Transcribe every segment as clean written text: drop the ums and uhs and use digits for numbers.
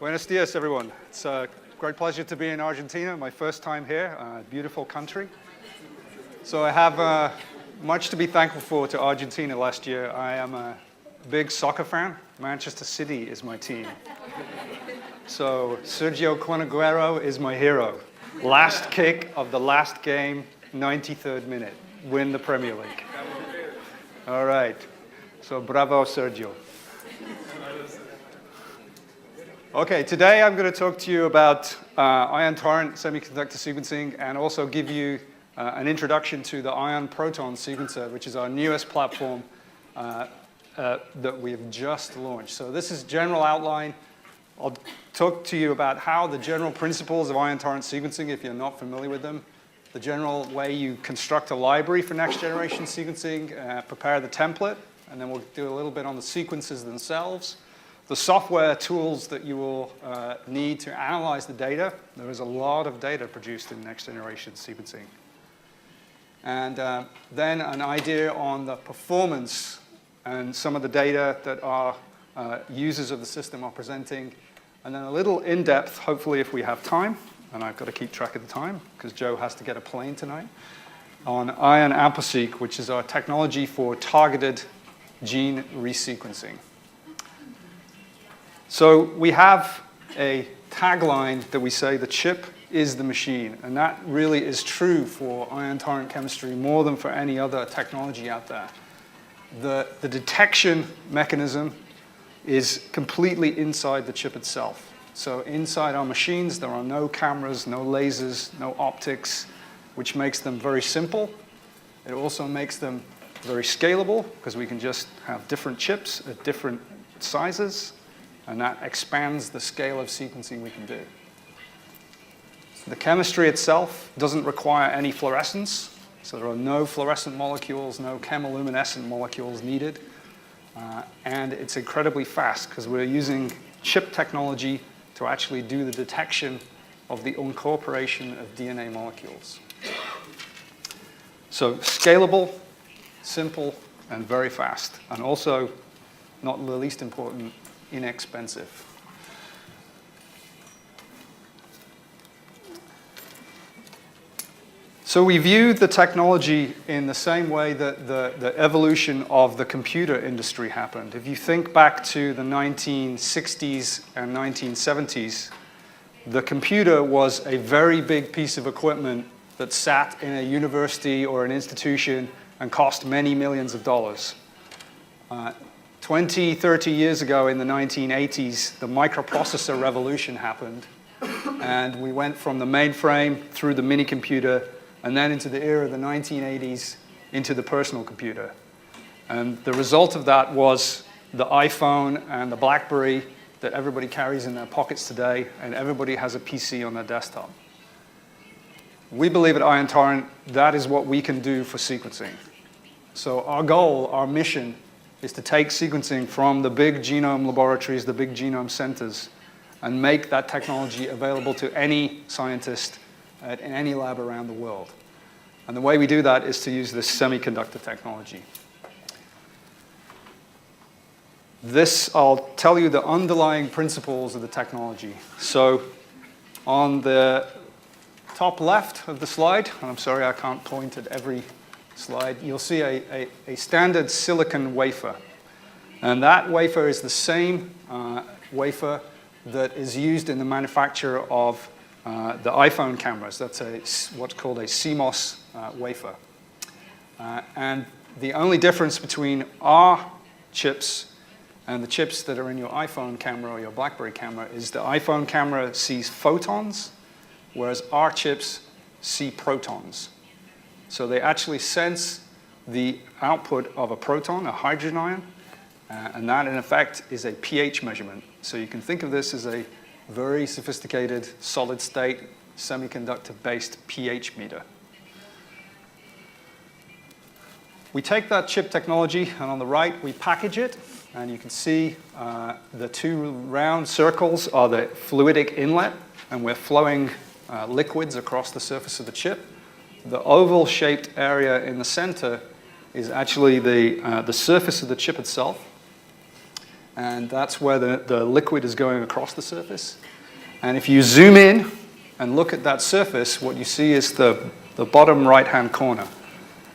Buenos dias, everyone. It's a great pleasure to be in Argentina, my first time here, beautiful country. So I have much to be thankful for to Argentina last year. I am a big soccer fan. Manchester City is my team. So Sergio Conaguero is my hero. Last kick of the last game, 93rd minute. Win the Premier League. All right. So bravo, Sergio. Okay, today I'm going to talk to you about ion torrent semiconductor sequencing and also give you an introduction to the Ion Proton sequencer, which is our newest platform that we have just launched. So this is general outline. I'll talk to you about how the general principles of ion torrent sequencing, if you're not familiar with them, the general way you construct a library for next generation sequencing, prepare the template, and then we'll do a little bit on the sequences themselves. The software tools that you will need to analyze the data. There is a lot of data produced in next generation sequencing. And then an idea on the performance and some of the data that our users of the system are presenting. And then a little in-depth, hopefully if we have time, and I've got to keep track of the time because Joe has to get a plane tonight, on Ion AmpliSeq, which is our technology for targeted gene resequencing. So we have a tagline that we say the chip is the machine, and that really is true for ion torrent chemistry more than for any other technology out there. The detection mechanism is completely inside the chip itself. So inside our machines, there are no cameras, no lasers, no optics, which makes them very simple. It also makes them very scalable because we can just have different chips at different sizes. And that expands the scale of sequencing we can do. The chemistry itself doesn't require any fluorescence, so there are no fluorescent molecules, no chemiluminescent molecules needed. And it's incredibly fast because we're using chip technology to actually do the detection of the incorporation of DNA molecules. So scalable, simple, and very fast. And also, not the least important, inexpensive. So we view the technology in the same way that the evolution of the computer industry happened. If you think back to the 1960s and 1970s, the computer was a very big piece of equipment that sat in a university or an institution and cost many millions of dollars. 20, 30 years ago in the 1980s, the microprocessor revolution happened, and we went from the mainframe through the mini computer and then into the era of the 1980s into the personal computer. And the result of that was the iPhone and the BlackBerry that everybody carries in their pockets today, and everybody has a PC on their desktop. We believe at Ion Torrent that is what we can do for sequencing. So our goal, our mission, is to take sequencing from the big genome laboratories, the big genome centers, and make that technology available to any scientist in any lab around the world. And the way we do that is to use this semiconductor technology. This, I'll tell you the underlying principles of the technology. So on the top left of the slide, and I'm sorry I can't point at every slide, you'll see a standard silicon wafer. And that wafer is the same wafer that is used in the manufacture of the iPhone cameras. That's what's called a CMOS wafer. And the only difference between our chips and the chips that are in your iPhone camera or your BlackBerry camera is the iPhone camera sees photons, whereas our chips see protons. So they actually sense the output of a proton, a hydrogen ion, and that in effect is a pH measurement. So you can think of this as a very sophisticated solid-state semiconductor-based pH meter. We take that chip technology, and on the right we package it, and you can see the two round circles are the fluidic inlet, and we're flowing liquids across the surface of the chip. The oval-shaped area in the center is actually the surface of the chip itself. and that's where the liquid is going across the surface. And if you zoom in and look at that surface, what you see is the bottom right-hand corner.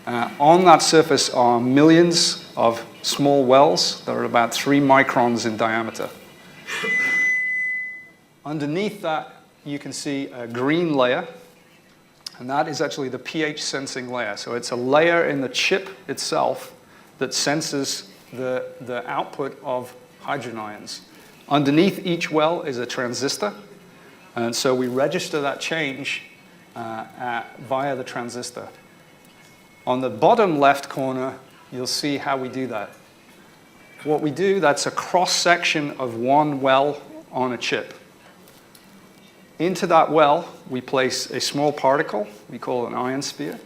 On that surface are millions of small wells that are about 3 microns in diameter. Underneath that, you can see a green layer, and that is actually the pH sensing layer. So it's a layer in the chip itself that senses the output of hydrogen ions. Underneath each well is a transistor, and so we register that change via the transistor. On the bottom left corner, you'll see how we do that. What we do, that's a cross-section of one well on a chip. Into that well, we place a small particle, we call it an ion sphere.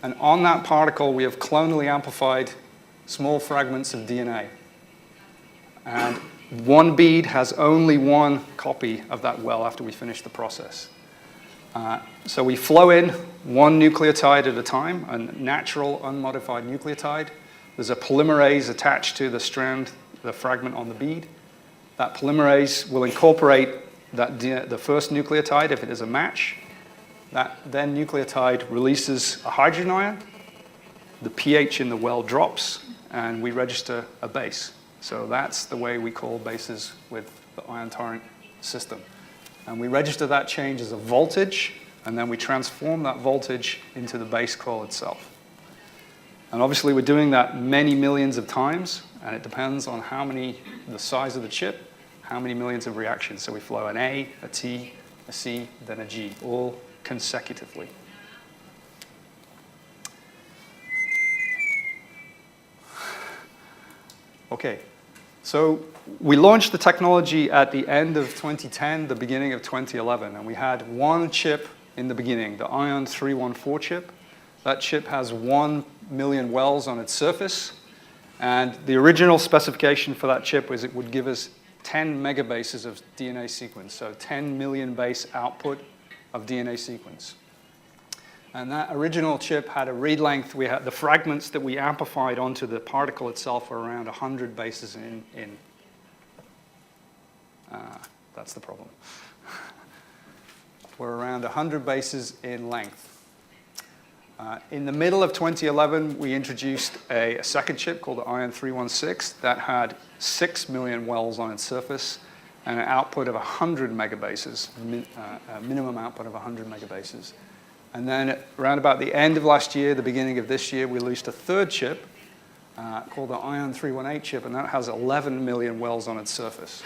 And on that particle, we have clonally amplified small fragments of DNA. And one bead has only one copy of that well after we finish the process. So we flow in one nucleotide at a time, a natural unmodified nucleotide. There's a polymerase attached to the strand, the fragment on the bead. That polymerase will incorporate the first nucleotide if it is a match. That then nucleotide releases a hydrogen ion. The pH in the well drops, and we register a base. So that's the way we call bases with the ion torrent system. And we register that change as a voltage, and then we transform that voltage into the base call itself. And obviously we're doing that many millions of times, and it depends on the size of the chip, how many millions of reactions. So we flow an A, a T, a C, then a G, all consecutively. Okay, so we launched the technology at the end of 2010, the beginning of 2011, and we had one chip in the beginning, the Ion 314 chip. That chip has 1 million wells on its surface, and the original specification for that chip was it would give us 10 megabases of DNA sequence, so 10 million base output of DNA sequence. And that original chip had a read length. We had the fragments that we amplified onto the particle itself were around 100 bases in. That's the problem. We're around 100 bases in length. In the middle of 2011, we introduced a second chip called the Ion 316 that had 6 million wells on its surface and an output of 100 megabases, a minimum output of 100 megabases. And then around about the end of last year, the beginning of this year, we released a third chip called the Ion 318 chip, and that has 11 million wells on its surface.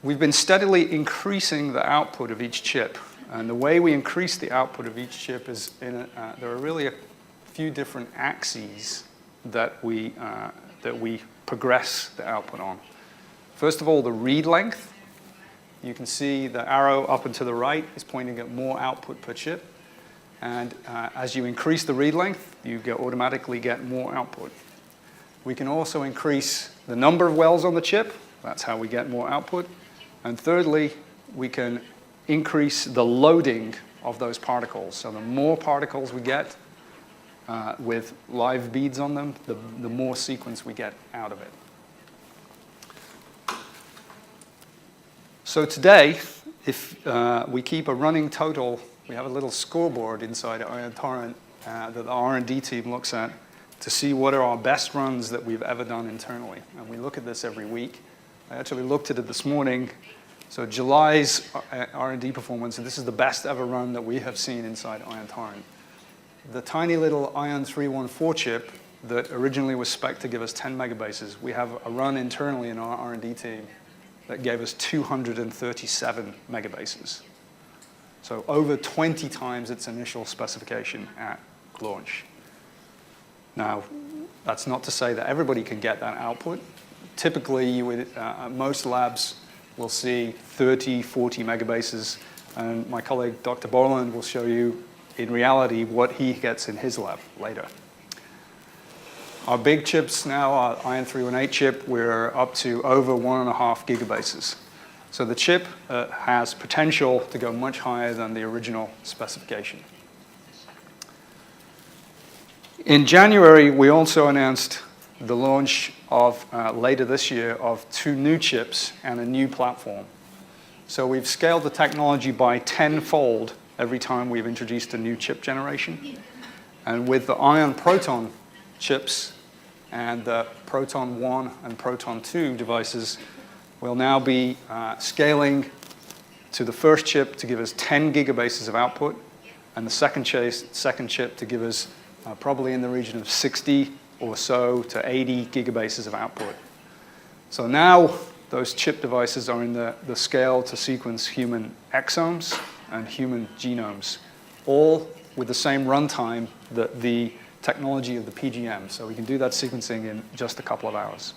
We've been steadily increasing the output of each chip. And the way we increase the output of each chip is there are really a few different axes that we progress the output on. First of all, the read length. You can see the arrow up and to the right is pointing at more output per chip. And as you increase the read length, you automatically get more output. We can also increase the number of wells on the chip. That's how we get more output. And thirdly, we can increase the loading of those particles. So the more particles we get with live beads on them, the more sequence we get out of it. So today, if we keep a running total, we have a little scoreboard inside Ion Torrent that the R&D team looks at to see what are our best runs that we've ever done internally. And we look at this every week. I actually looked at it this morning. So July's R&D performance, and this is the best ever run that we have seen inside Ion Torrent. The tiny little Ion 314 chip that originally was spec'd to give us 10 megabases, we have a run internally in our R&D team that gave us 237 megabases. So over 20 times its initial specification at launch. Now, that's not to say that everybody can get that output. Typically, you would, most labs will see 30, 40 megabases, and my colleague, Dr. Borland, will show you in reality what he gets in his lab later. Our big chips now, our Ion 318 chip, we're up to over 1.5 gigabases. So the chip has potential to go much higher than the original specification. In January, we also announced the launch of, later this year, of 2 new chips and a new platform. So we've scaled the technology by 10-fold every time we've introduced a new chip generation. And with the Ion Proton chips and the Proton 1 and Proton 2 devices, we'll now be scaling to the first chip to give us 10 gigabases of output, and the second chip to give us probably in the region of 60 or so to 80 gigabases of output. So now those chip devices are in the scale to sequence human exomes and human genomes, all with the same runtime that the technology of the PGM. So we can do that sequencing in just a couple of hours.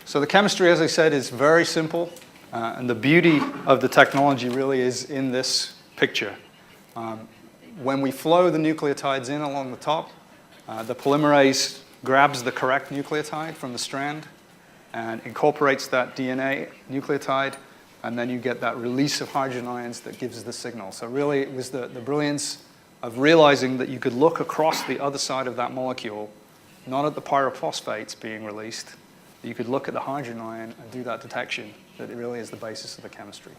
So the chemistry, as I said, is very simple. And the beauty of the technology really is in this picture. When we flow the nucleotides in along the top, the polymerase grabs the correct nucleotide from the strand and incorporates that DNA nucleotide, and then you get that release of hydrogen ions that gives the signal. So really, it was the brilliance of realizing that you could look across the other side of that molecule, not at the pyrophosphates being released, but you could look at the hydrogen ion and do that detection, that it really is the basis of the chemistry.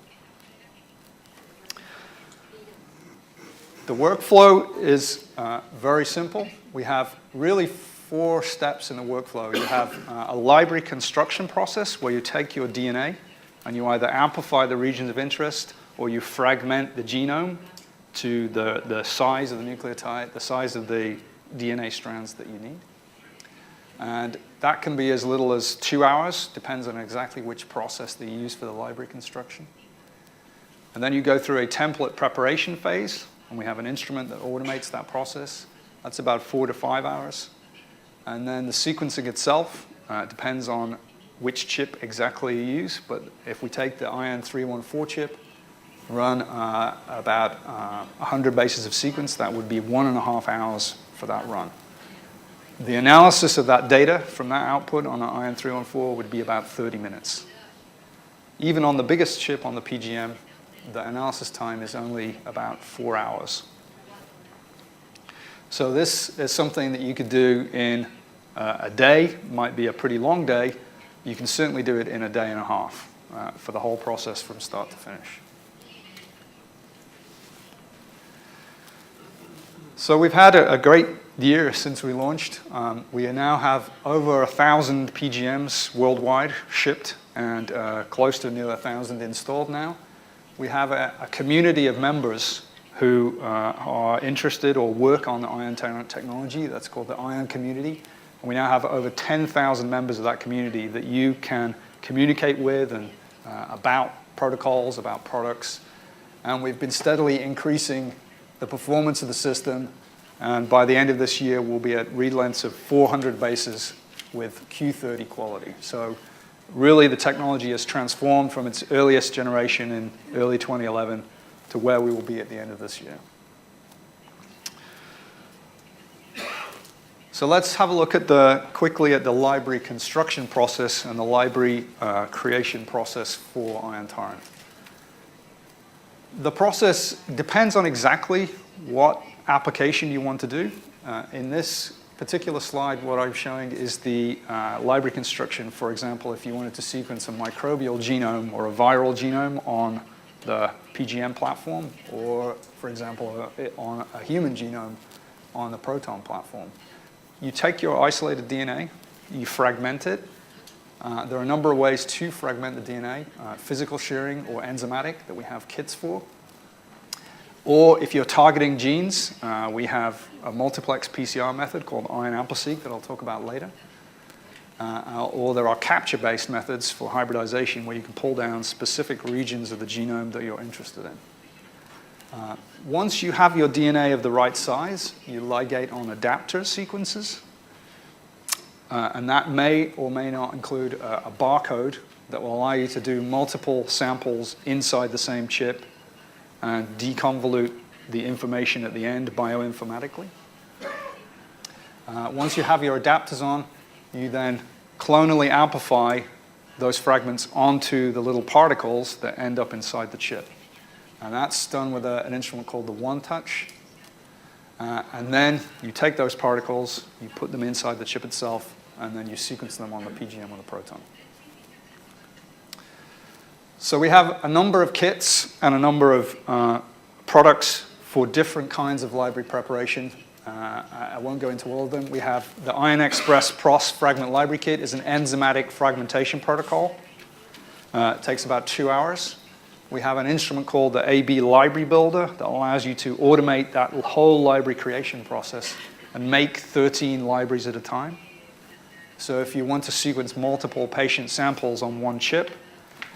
The workflow is very simple. We have really 4 steps in the workflow. You have a library construction process where you take your DNA and you either amplify the regions of interest or you fragment the genome to the size of the nucleotide, the size of the DNA strands that you need. And that can be as little as 2 hours, depends on exactly which process that you use for the library construction. And then you go through a template preparation phase, and we have an instrument that automates that process. That's about 4 to 5 hours. And then the sequencing itself depends on which chip exactly you use, but if we take the Ion 314 chip, run about 100 bases of sequence, that would be 1.5 hours for that run. The analysis of that data from that output on an Ion 314 would be about 30 minutes. Even on the biggest chip on the PGM, the analysis time is only about 4 hours. So this is something that you could do in a day. Might be a pretty long day. You can certainly do it in a day and a half for the whole process from start to finish. So we've had a great year since we launched. We now have over 1,000 PGMs worldwide shipped and close to near 1,000 installed now. We have a community of members who are interested or work on the ion technology. That's called the Ion Community. And we now have over 10,000 members of that community that you can communicate with and about protocols, about products. And we've been steadily increasing the performance of the system. And by the end of this year, we'll be at read lengths of 400 bases with Q30 quality. So really, the technology has transformed from its earliest generation in early 2011 to where we will be at the end of this year. So let's have a look quickly at the library construction process and the library creation process for Ion Torrent. The process depends on exactly what application you want to do. In this particular slide, what I'm showing is the library construction. For example, if you wanted to sequence a microbial genome or a viral genome on the PGM platform, or, for example, on a human genome on the Proton platform. You take your isolated DNA, you fragment it. There are a number of ways to fragment the DNA, physical shearing or enzymatic that we have kits for. Or if you're targeting genes, we have a multiplex PCR method called Ion AmpliSeq that I'll talk about later. Or there are capture-based methods for hybridization where you can pull down specific regions of the genome that you're interested in. Once you have your DNA of the right size, you ligate on adapter sequences. And that may or may not include a barcode that will allow you to do multiple samples inside the same chip and deconvolute the information at the end bioinformatically. Once you have your adapters on, you then clonally amplify those fragments onto the little particles that end up inside the chip. And that's done with an instrument called the OneTouch. And then you take those particles, you put them inside the chip itself, and then you sequence them on the PGM or the proton. So we have a number of kits and a number of products for different kinds of library preparation. I won't go into all of them. We have the Ion Express PROS Fragment Library Kit is an enzymatic fragmentation protocol. It takes about 2 hours. We have an instrument called the AB Library Builder that allows you to automate that whole library creation process and make 13 libraries at a time. So if you want to sequence multiple patient samples on one chip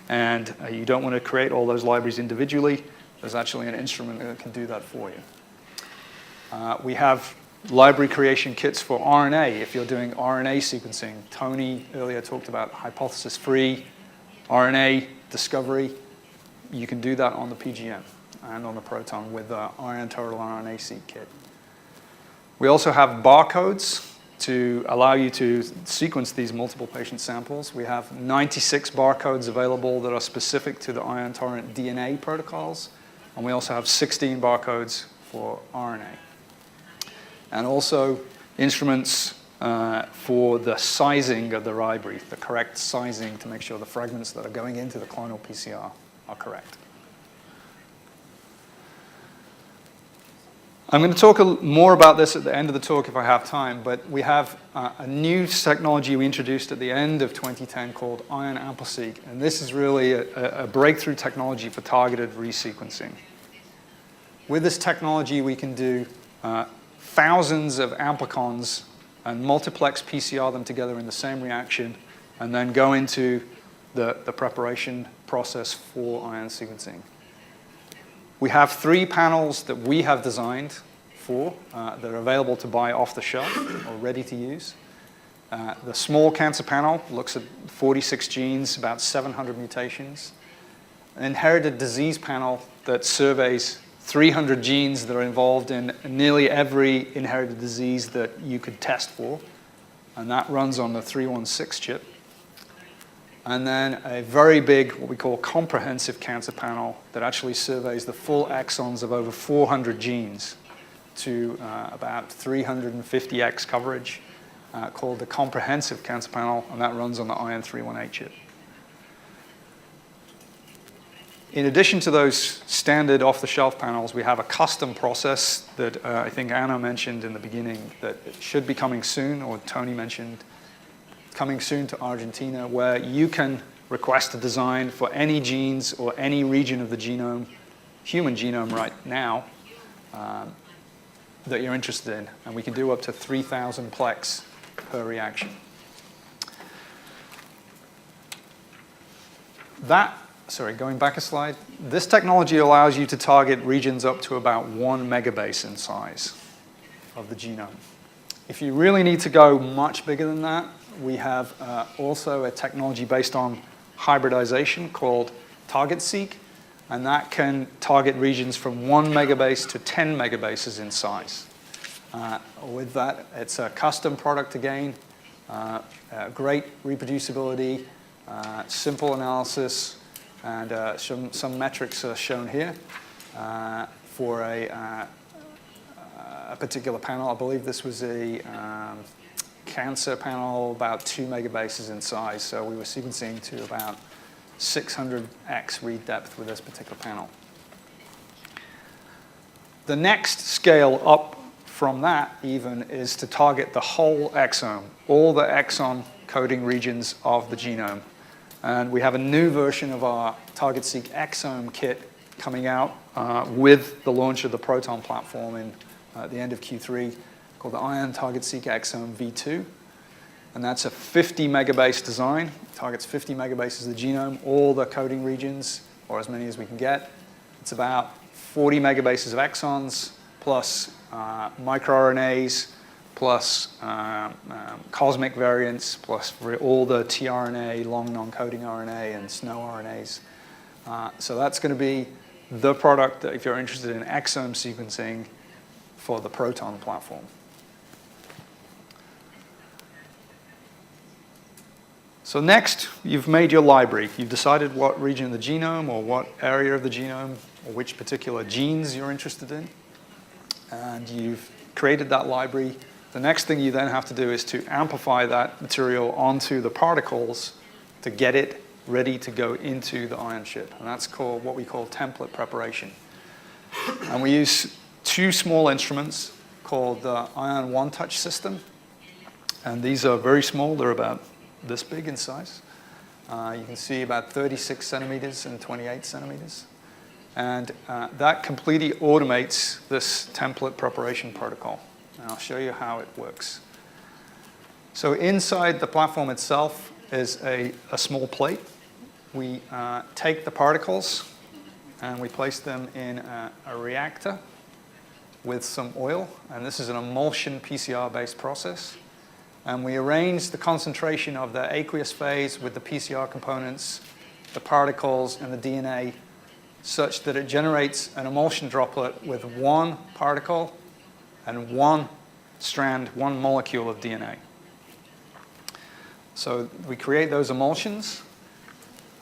and you don't want to create all those libraries individually, there's actually an instrument that can do that for you. We have library creation kits for RNA if you're doing RNA sequencing. Tony earlier talked about hypothesis-free RNA discovery. You can do that on the PGM and on the proton with the Ion Total RNA-seq kit. We also have barcodes to allow you to sequence these multiple patient samples. We have 96 barcodes available that are specific to the Ion Torrent DNA protocols, and we also have 16 barcodes for RNA. And also instruments for the sizing of the library, the correct sizing to make sure the fragments that are going into the clonal PCR are correct. I'm going to talk more about this at the end of the talk if I have time, but we have a new technology we introduced at the end of 2010 called Ion AmpliSeq, and this is really a breakthrough technology for targeted resequencing. With this technology, we can do thousands of amplicons and multiplex PCR them together in the same reaction and then go into the preparation process for ion sequencing. We have 3 panels that we have designed for that are available to buy off the shelf or ready to use. The small cancer panel looks at 46 genes, about 700 mutations. An inherited disease panel that surveys 300 genes that are involved in nearly every inherited disease that you could test for, and that runs on the 316 chip. And then a very big, what we call comprehensive cancer panel that actually surveys the full exons of over 400 genes to about 350x coverage, called the comprehensive cancer panel, and that runs on the Ion 318 chip. In addition to those standard off-the-shelf panels, we have a custom process that I think Anna mentioned in the beginning that should be coming soon, or Tony mentioned, coming soon to Argentina, where you can request a design for any genes or any region of the genome, human genome right now, that you're interested in. And we can do up to 3,000 plex per reaction. Going back a slide, this technology allows you to target regions up to about 1 megabase in size of the genome. If you really need to go much bigger than that, we have also a technology based on hybridization called TargetSeq, and that can target regions from 1 megabase to 10 megabases in size. With that, it's a custom product again, great reproducibility, simple analysis, and some metrics are shown here for a particular panel. I believe this was a cancer panel, about 2 megabases in size. So we were sequencing to about 600x read depth with this particular panel. The next scale up from that even is to target the whole exome, all the exon coding regions of the genome. And we have a new version of our TargetSeq exome kit coming out with the launch of the Proton platform in the end of Q3, called the Ion TargetSeq Exome V2. And that's a 50 megabase design. It targets 50 megabases of the genome, all the coding regions, or as many as we can get. It's about 40 megabases of exons, plus microRNAs, plus cosmic variants, plus all the tRNA, long non-coding RNA, and SNO RNAs. So that's going to be the product that if you're interested in exome sequencing for the Proton platform. So next, you've made your library. You've decided what region of the genome or what area of the genome or which particular genes you're interested in. and you've created that library. The next thing you then have to do is to amplify that material onto the particles to get it ready to go into the ion chip. And that's called what we call template preparation. And we use two small instruments called the Ion One-Touch system. And these are very small. They're about this big in size. You can see about 36 centimeters and 28 centimeters. And that completely automates this template preparation protocol. And I'll show you how it works. So inside the platform itself is a small plate. We take the particles and we place them in a reactor with some oil. And this is an emulsion PCR-based process. And we arrange the concentration of the aqueous phase with the PCR components, the particles, and the DNA such that it generates an emulsion droplet with one particle and one strand, one molecule of DNA. So we create those emulsions,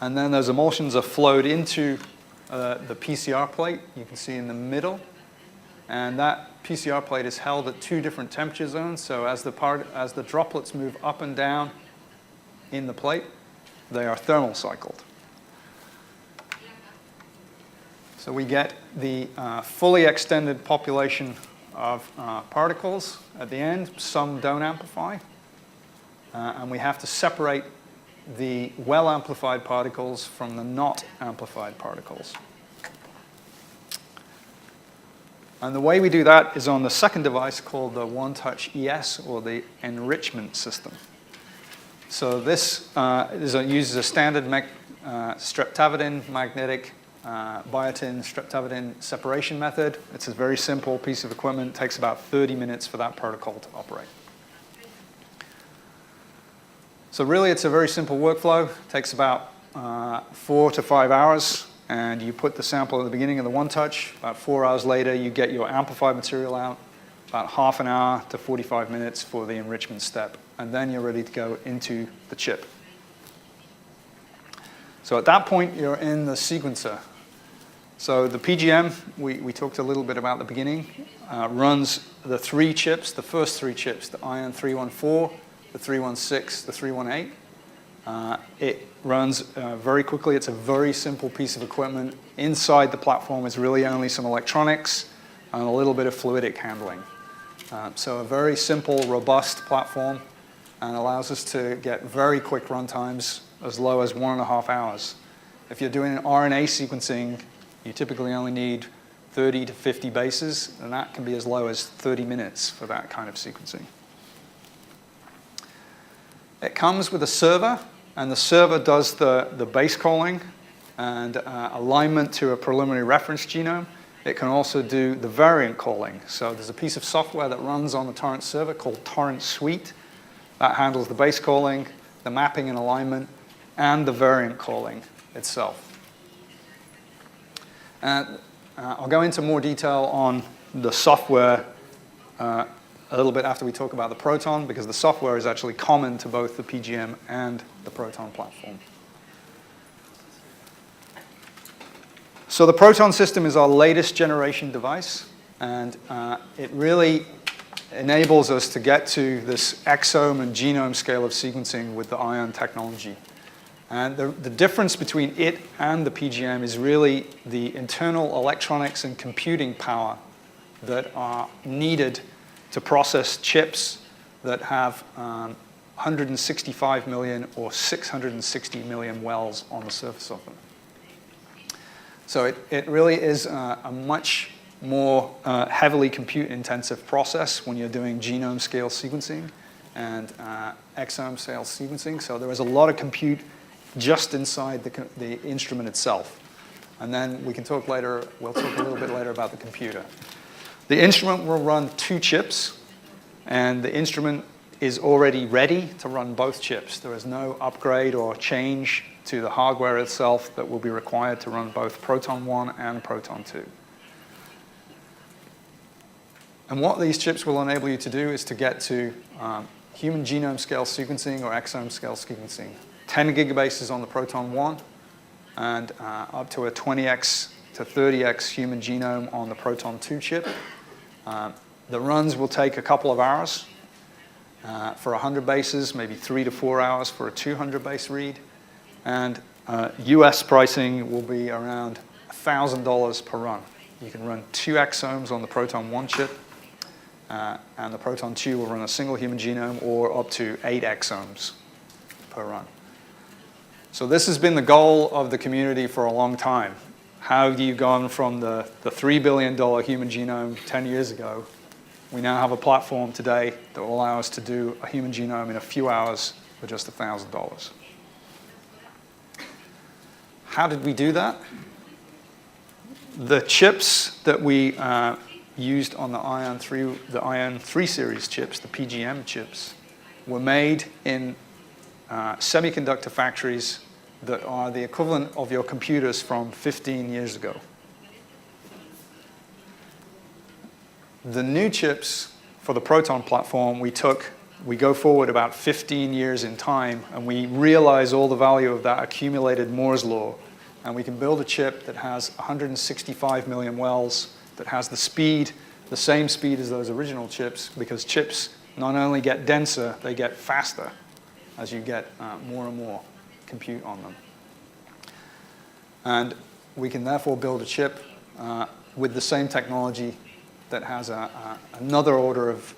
and then those emulsions are flowed into the PCR plate. You can see in the middle. And that PCR plate is held at two different temperature zones. So as the droplets move up and down in the plate, they are thermal cycled. So we get the fully extended population of particles at the end. Some don't amplify. And we have to separate the well-amplified particles from the not amplified particles. And the way we do that is on the second device called the One-Touch ES, or the enrichment system. So this uses a standard streptavidin magnetic biotin streptavidin separation method. It's a very simple piece of equipment. It takes about 30 minutes for that protocol to operate. So really, it's a very simple workflow. It takes about 4 to 5 hours. And you put the sample at the beginning of the one-touch. About 4 hours later, you get your amplified material out. About half an hour to 45 minutes for the enrichment step. And then you're ready to go into the chip. So at that point, you're in the sequencer. So the PGM, we talked a little bit about at the beginning, runs the three chips, the first three chips, the Ion 314, the 316, the 318. It runs very quickly. It's a very simple piece of equipment. Inside the platform is really only some electronics and a little bit of fluidic handling. So a very simple, robust platform, and allows us to get very quick run times as low as 1.5 hours. If you're doing an RNA sequencing, you typically only need 30 to 50 bases, and that can be as low as 30 minutes for that kind of sequencing. It comes with a server, and the server does the base calling and alignment to a preliminary reference genome. It can also do the variant calling. So there's a piece of software that runs on the Torrent server called Torrent Suite that handles the base calling, the mapping and alignment, and the variant calling itself. I'll go into more detail on the software a little bit after we talk about the Proton, because the software is actually common to both the PGM and the Proton platform. So the Proton system is our latest generation device, and it really enables us to get to this exome and genome scale of sequencing with the ion technology. And the difference between it and the PGM is really the internal electronics and computing power that are needed to process chips that have 165 million or 660 million wells on the surface of them. So it really is a much more heavily compute-intensive process when you're doing genome scale sequencing and exome scale sequencing. So there is a lot of compute just inside the instrument itself. And then we can talk later, we'll talk a little bit later about the computer. The instrument will run 2 chips, and the instrument is already ready to run both chips. There is no upgrade or change to the hardware itself that will be required to run both Proton 1 and Proton 2. And what these chips will enable you to do is to get to human genome scale sequencing or exome scale sequencing. 10 gigabases on the Proton 1 and up to a 20x to 30x human genome on the Proton 2 chip. The runs will take a couple of hours for 100 bases, maybe 3 to 4 hours for a 200 base read. And US pricing will be around $1,000 per run. You can run 2 exomes on the Proton 1 chip, and the Proton 2 will run a single human genome or up to 8 exomes per run. So this has been the goal of the community for a long time. How have you gone from the $3 billion human genome 10 years ago? We now have a platform today that will allow us to do a human genome in a few hours for just $1,000. How did we do that? The chips that we used on the Ion 3 series chips, the PGM chips, were made in semiconductor factories that are the equivalent of your computers from 15 years ago. The new chips for the Proton platform, we go forward about 15 years in time, and we realize all the value of that accumulated Moore's law. And we can build a chip that has 165 million wells, that has the speed, the same speed as those original chips, because chips not only get denser, they get faster as you get more and more compute on them. And we can therefore build a chip with the same technology that has another order of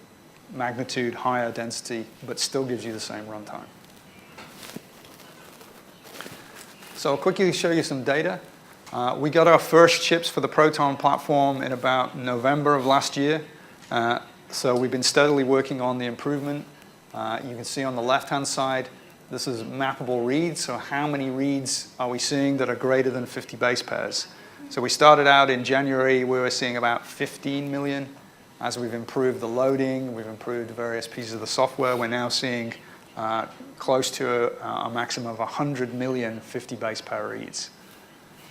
magnitude higher density, but still gives you the same runtime. So I'll quickly show you some data. We got our first chips for the Proton platform in about November of last year. So we've been steadily working on the improvement. You can see on the left-hand side, this is mappable reads. So how many reads are we seeing that are greater than 50 base pairs? So we started out in January, we were seeing about 15 million. As we've improved the loading, we've improved various pieces of the software, we're now seeing close to a maximum of 100 million 50 base pair reads.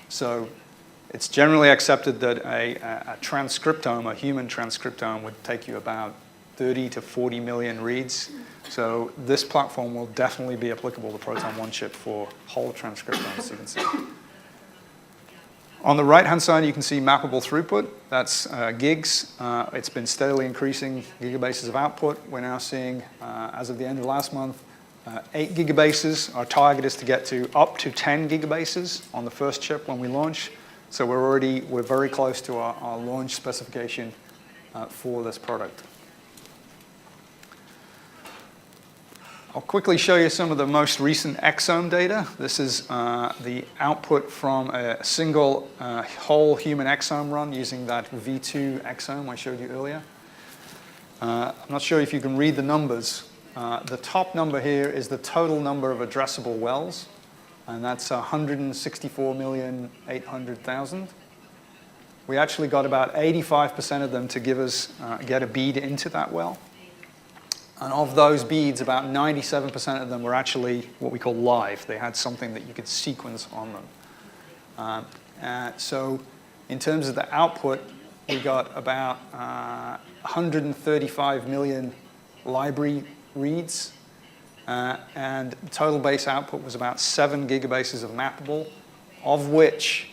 So it's generally accepted that a transcriptome, a human transcriptome, would take you about 30 to 40 million reads. So this platform will definitely be applicable to Proton 1 chip for whole transcriptome sequencing. On the right-hand side, you can see mappable throughput. That's gigs. It's been steadily increasing gigabases of output. We're now seeing, as of the end of last month, 8 gigabases. Our target is to get to up to 10 gigabases on the first chip when we launch. So we're very close to our launch specification for this product. I'll quickly show you some of the most recent exome data. This is the output from a single whole human exome run using that V2 exome I showed you earlier. I'm not sure if you can read the numbers. The top number here is the total number of addressable wells, and that's 164,800,000. We actually got about 85% of them to give us get a bead into that well. And of those beads, about 97% of them were actually what we call live. They had something that you could sequence on them. So in terms of the output, we got about 135 million library reads. And total base output was about 7 gigabases of mappable, of which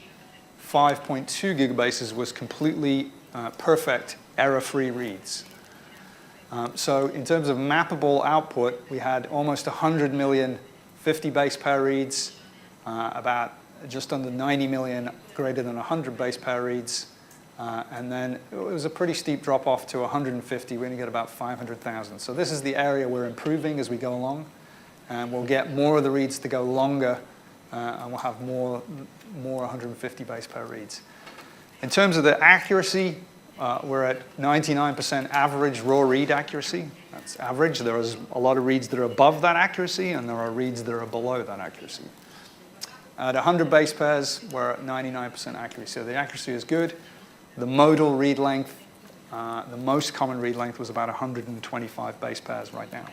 5.2 gigabases was completely perfect error-free reads. So in terms of mappable output, we had almost 100 million 50 base pair reads, about just under 90 million greater than 100 base pair reads, and then it was a pretty steep drop off to 150. We're going to get about 500,000. So this is the area we're improving as we go along, and we'll get more of the reads to go longer, and we'll have more 150 base pair reads. In terms of the accuracy, we're at 99% average raw read accuracy. That's average. There is a lot of reads that are above that accuracy, and there are reads that are below that accuracy. At 100 base pairs, we're at 99% accuracy. So the accuracy is good. The modal read length, the most common read length was about 125 base pairs right now.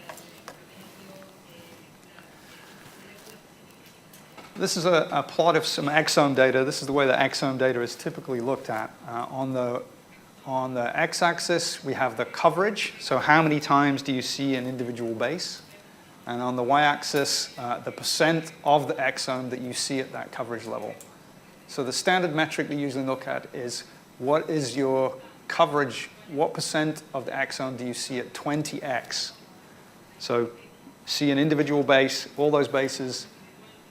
This is a plot of some exome data. This is the way the exome data is typically looked at. On the x-axis, we have the coverage, so how many times do you see an individual base? And on the y-axis, the percent of the exome that you see at that coverage level. So the standard metric we usually look at is what is your coverage, what percent of the exome do you see at 20x? So see an individual base, all those bases,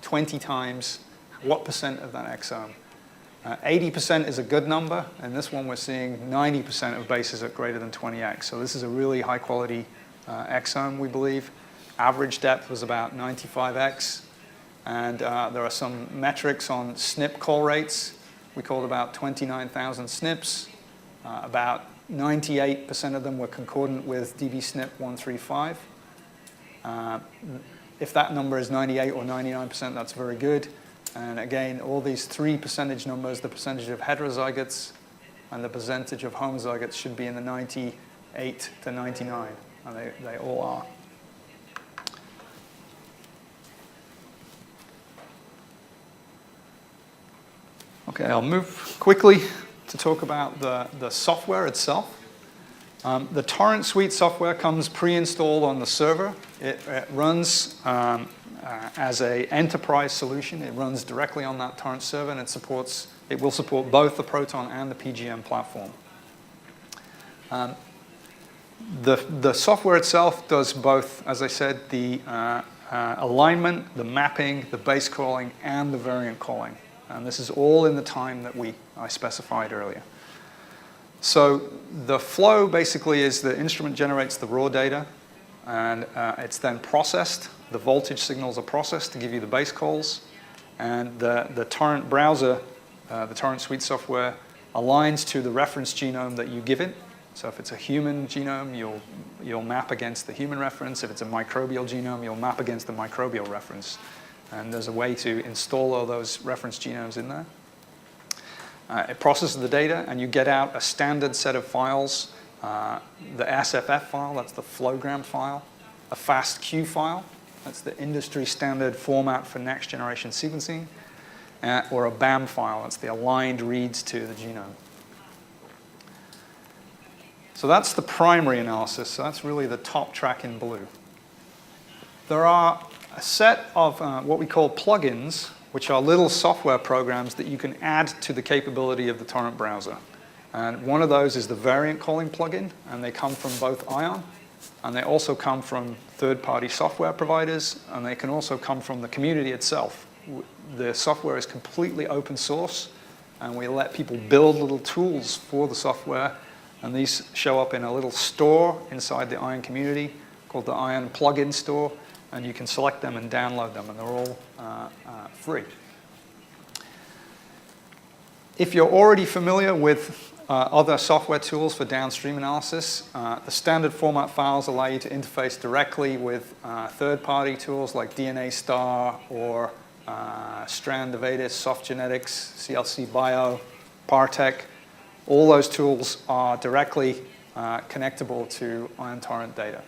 20 times, what percent of that exome? 80% is a good number, and this one we're seeing 90% of bases at greater than 20x. So this is a really high quality exome, we believe. Average depth was about 95x, and there are some metrics on SNP call rates. We called about 29,000 SNPs. About 98% of them were concordant with dbSNP 135. If that number is 98 or 99%, that's very good. And again, all these three percentage numbers, the percentage of heterozygotes and the percentage of homozygotes, should be in the 98 to 99, and they all are. Okay, I'll move quickly to talk about the software itself. The Torrent Suite software comes pre-installed on the server. It runs as an enterprise solution. It runs directly on that Torrent server, and it will support both the Proton and the PGM platform. The software itself does both, as I said, the alignment, the mapping, the base calling, and the variant calling. And this is all in the time that I specified earlier. So the flow basically is the instrument generates the raw data, and it's then processed. The voltage signals are processed to give you the base calls, and the Torrent browser, the Torrent Suite software, aligns to the reference genome that you give it. So if it's a human genome, you'll map against the human reference. If it's a microbial genome, you'll map against the microbial reference. And there's a way to install all those reference genomes in there. It processes the data, and you get out a standard set of files. The SFF file, that's the flogram file. A FASTQ file, that's the industry standard format for next generation sequencing. Or a BAM file, that's the aligned reads to the genome. So that's the primary analysis. So that's really the top track in blue. There are a set of what we call plugins, which are little software programs that you can add to the capability of the Torrent browser. And one of those is the variant calling plugin, and they come from both Ion, and they also come from third-party software providers, and they can also come from the community itself. The software is completely open source, and we let people build little tools for the software, and these show up in a little store inside the Ion community called the Ion Plugin Store, and you can select them and download them, and they're all free. If you're already familiar with other software tools for downstream analysis, the standard format files allow you to interface directly with third-party tools like DNA Star or Strand Avatus, Soft Genetics, CLC Bio, Partech. All those tools are directly connectable to Ion Torrent data.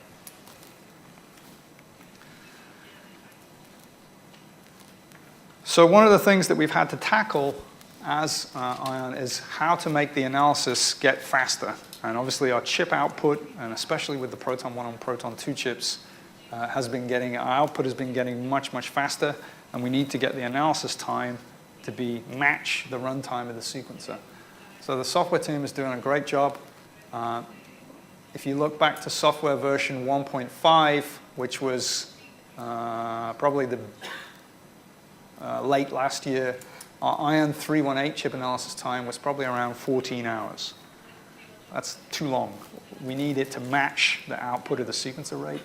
So one of the things that we've had to tackle as Ion is how to make the analysis get faster. And obviously our chip output, and especially with the Proton 1 and Proton 2 chips, our output has been getting much, much faster, and we need to get the analysis time to match the runtime of the sequencer. So the software team is doing a great job. If you look back to software version 1.5, which was probably the late last year, our Ion 318 chip analysis time was probably around 14 hours. That's too long. We need it to match the output of the sequencer rate,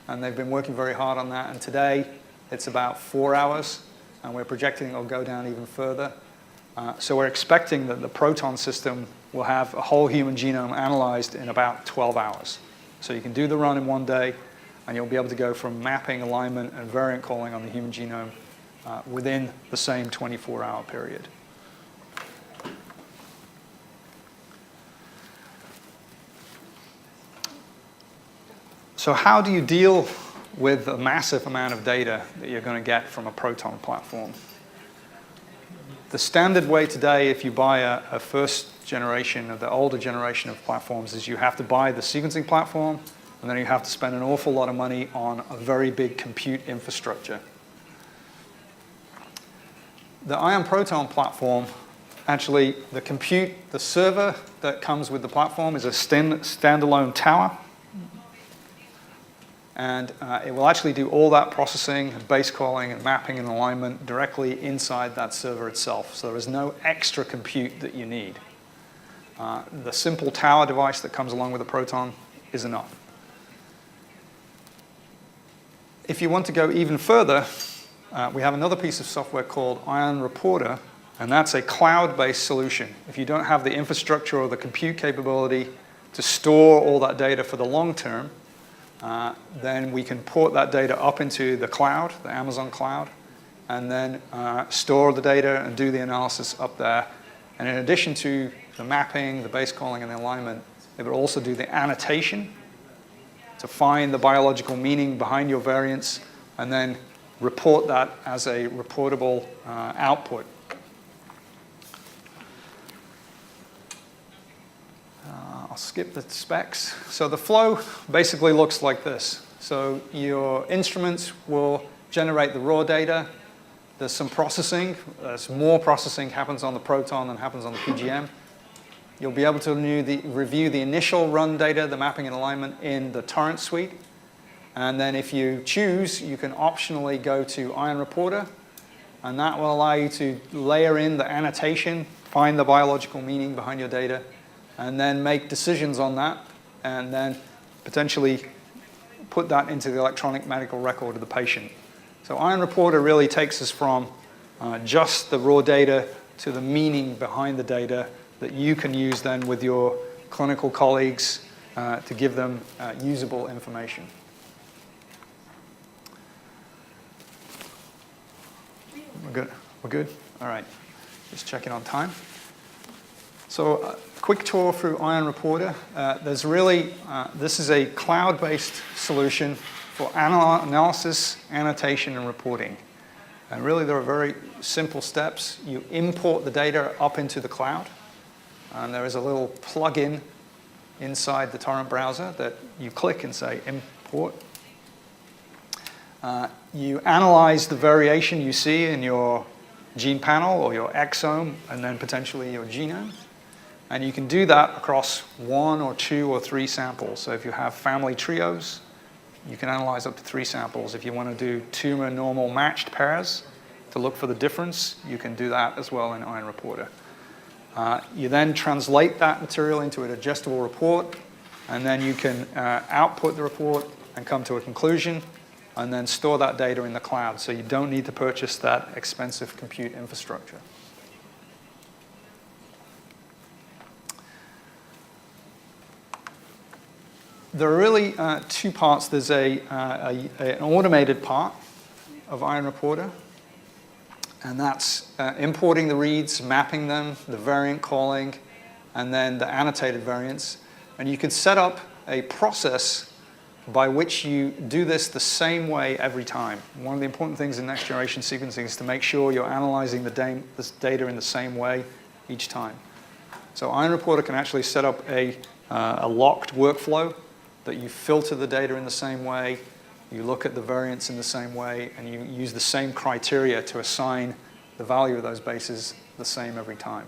and they've been working very hard on that. And today, it's about 4 hours, and we're projecting it'll go down even further. So we're expecting that the Proton system will have a whole human genome analyzed in about 12 hours. So you can do the run in one day, and you'll be able to go from mapping, alignment, and variant calling on the human genome within the same 24-hour period. So how do you deal with a massive amount of data that you're going to get from a Proton platform? The standard way today, if you buy a first generation of the older generation of platforms, is you have to buy the sequencing platform, and then you have to spend an awful lot of money on a very big compute infrastructure. The Ion Proton platform Actually, the server that comes with the platform is a standalone tower. And it will actually do all that processing, base calling, and mapping and alignment directly inside that server itself. So there is no extra compute that you need. The simple tower device that comes along with the Proton is enough. If you want to go even further, we have another piece of software called Ion Reporter, and that's a cloud-based solution. If you don't have the infrastructure or the compute capability to store all that data for the long term, then we can port that data up into the cloud, the Amazon cloud, and then store the data and do the analysis up there. And in addition to the mapping, the base calling, and the alignment, it will also do the annotation to find the biological meaning behind your variants and then report that as a reportable output. I'll skip the specs. So the flow basically looks like this. So your instruments will generate the raw data. There's some processing. There's more processing happens on the Proton than happens on the PGM. You'll be able to review the initial run data, the mapping and alignment in the torrent suite. And then if you choose, you can optionally go to Ion Reporter, and that will allow you to layer in the annotation, find the biological meaning behind your data, and then make decisions on that, and then potentially put that into the electronic medical record of the patient. So Ion Reporter really takes us from just the raw data to the meaning behind the data that you can use then with your clinical colleagues to give them usable information. We're good? We're good? All right. Just checking on time. So a quick tour through Ion Reporter. There's really, this is a cloud-based solution for analysis, annotation, and reporting. And really, there are very simple steps. You import the data up into the cloud. And there is a little plug-in inside the torrent browser that you click and say import. You analyze the variation you see in your gene panel or your exome and then potentially your genome. And you can do that across 1 or 2 or 3 samples. So if you have family trios, you can analyze up to 3 samples. If you want to do tumor normal matched pairs to look for the difference, you can do that as well in Ion Reporter. You then translate that material into an adjustable report, and then you can output the report and come to a conclusion, and then store that data in the cloud, so you don't need to purchase that expensive compute infrastructure. There are really 2 parts. There's an automated part of Ion Reporter, and that's importing the reads, mapping them, the variant calling, and then the annotated variants. And you can set up a process by which you do this the same way every time. One of the important things in next-generation sequencing is to make sure you're analyzing this data in the same way each time. So Ion Reporter can actually set up a locked workflow that you filter the data in the same way, you look at the variants in the same way, and you use the same criteria to assign the value of those bases the same every time.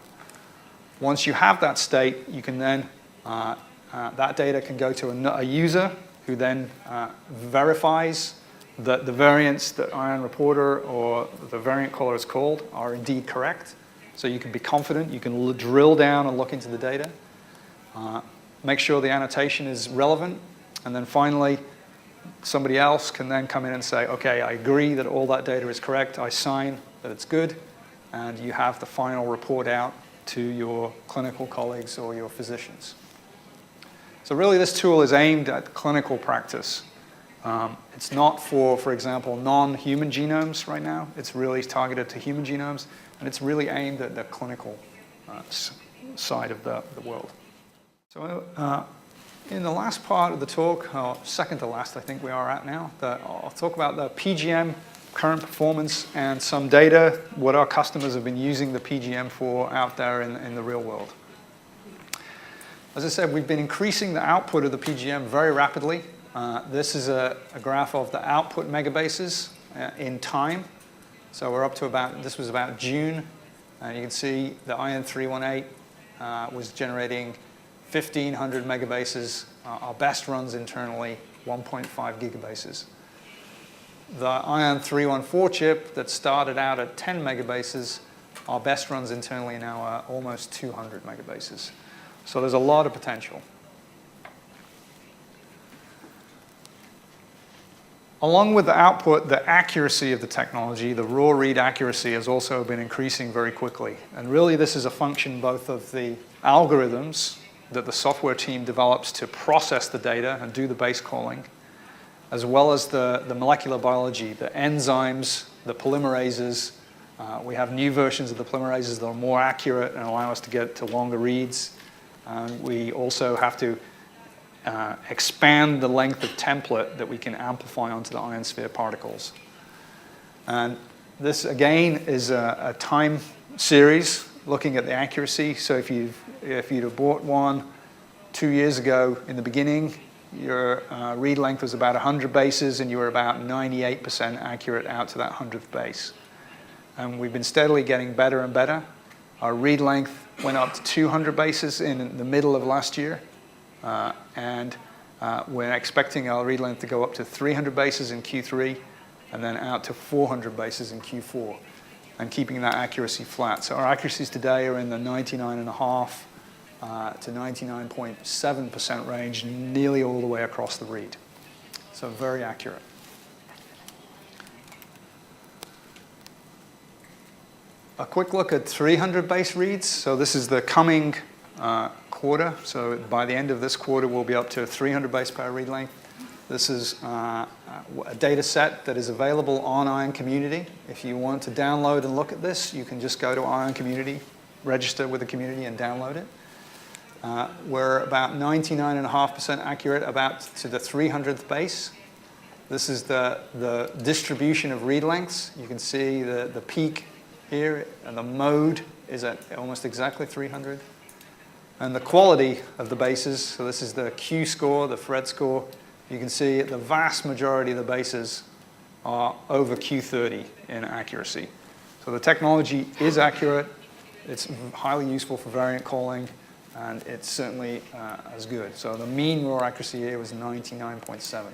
Once you have that state, you can then, that data can go to a user who then verifies that the variants that Ion Reporter or the variant caller is called are indeed correct. So you can be confident, you can drill down and look into the data, make sure the annotation is relevant, and then finally, somebody else can then come in and say, okay, I agree that all that data is correct, I sign that it's good, and you have the final report out to your clinical colleagues or your physicians. So really, this tool is aimed at clinical practice. It's not for example, non-human genomes right now. It's really targeted to human genomes, and it's really aimed at the clinical side of the world. So in the last part of the talk, or second to last I think we are at now, I'll talk about the PGM current performance and some data, what our customers have been using the PGM for out there in the real world. As I said, we've been increasing the output of the PGM very rapidly. This is a graph of the output megabases in time. So we're up to this was about June And you can see the Ion 318 was generating 1,500 megabases. Our best runs internally, 1.5 gigabases. The Ion 314 chip that started out at 10 megabases, our best runs internally now are almost 200 megabases. So there's a lot of potential. Along with the output, the accuracy of the technology, the raw read accuracy, has also been increasing very quickly. And really, this is a function both of the algorithms that the software team develops to process the data and do the base calling, as well as the molecular biology, the enzymes, the polymerases. We have new versions of the polymerases that are more accurate and allow us to get to longer reads. We also have to expand the length of template that we can amplify onto the ionosphere particles. And this, again, is a time series looking at the accuracy. So if you'd have bought one 2 years ago in the beginning, your read length was about 100 bases, and you were about 98% accurate out to that 100th base. And we've been steadily getting better and better. Our read length went up to 200 bases in the middle of last year. And we're expecting our read length to go up to 300 bases in Q3 and then out to 400 bases in Q4, and keeping that accuracy flat. So our accuracies today are in the 99.5 to 99.7% range, nearly all the way across the read. So very accurate. A quick look at 300 base reads. So this is the coming quarter. So by the end of this quarter, we'll be up to 300 base pair read length. This is a data set that is available on Ion Community. If you want to download and look at this, you can just go to Ion Community, register with the community, and download it. We're about 99.5% accurate about to the 300th base. This is the distribution of read lengths. You can see the peak here, and the mode is at almost exactly 300. And the quality of the bases, so this is the Q score, the Fred score. You can see the vast majority of the bases are over Q30 in accuracy. So the technology is accurate. It's highly useful for variant calling, and it's certainly as good. So the mean raw accuracy here was 99.7.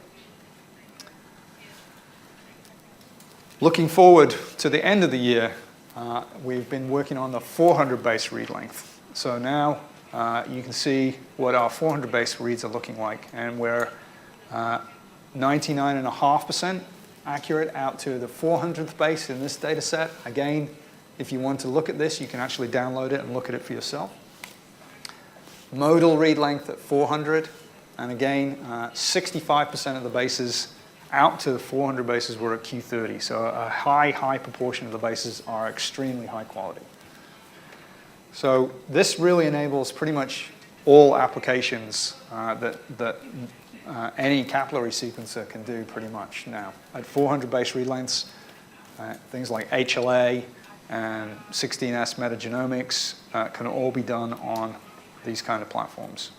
Looking forward to the end of the year, we've been working on the 400 base read length. So now you can see what our 400 base reads are looking like, and we're 99.5% accurate out to the 400th base in this data set. Again, if you want to look at this, you can actually download it and look at it for yourself. Modal read length at 400, and again, 65% of the bases out to the 400 bases were at Q30. So a high proportion of the bases are extremely high quality. So this really enables pretty much all applications that any capillary sequencer can do pretty much now. At 400 base read lengths, things like HLA and 16S metagenomics can all be done on these kind of platforms.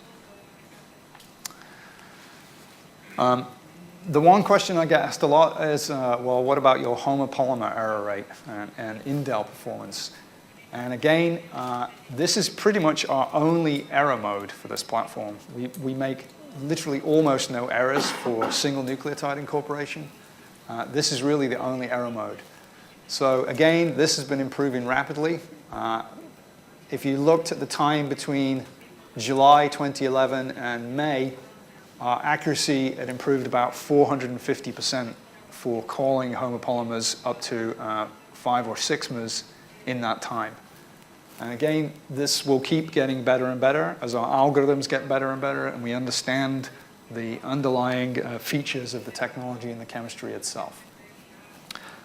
The one question I get asked a lot is, well, what about your homopolymer error rate and indel performance? And again, this is pretty much our only error mode for this platform. We make literally almost no errors for single nucleotide incorporation. This is really the only error mode. So again, this has been improving rapidly. If you looked at the time between July 2011 and May, our accuracy had improved about 450% for calling homopolymers up to 5 or 6 mers in that time. And again, this will keep getting better and better as our algorithms get better and better, and we understand the underlying features of the technology and the chemistry itself.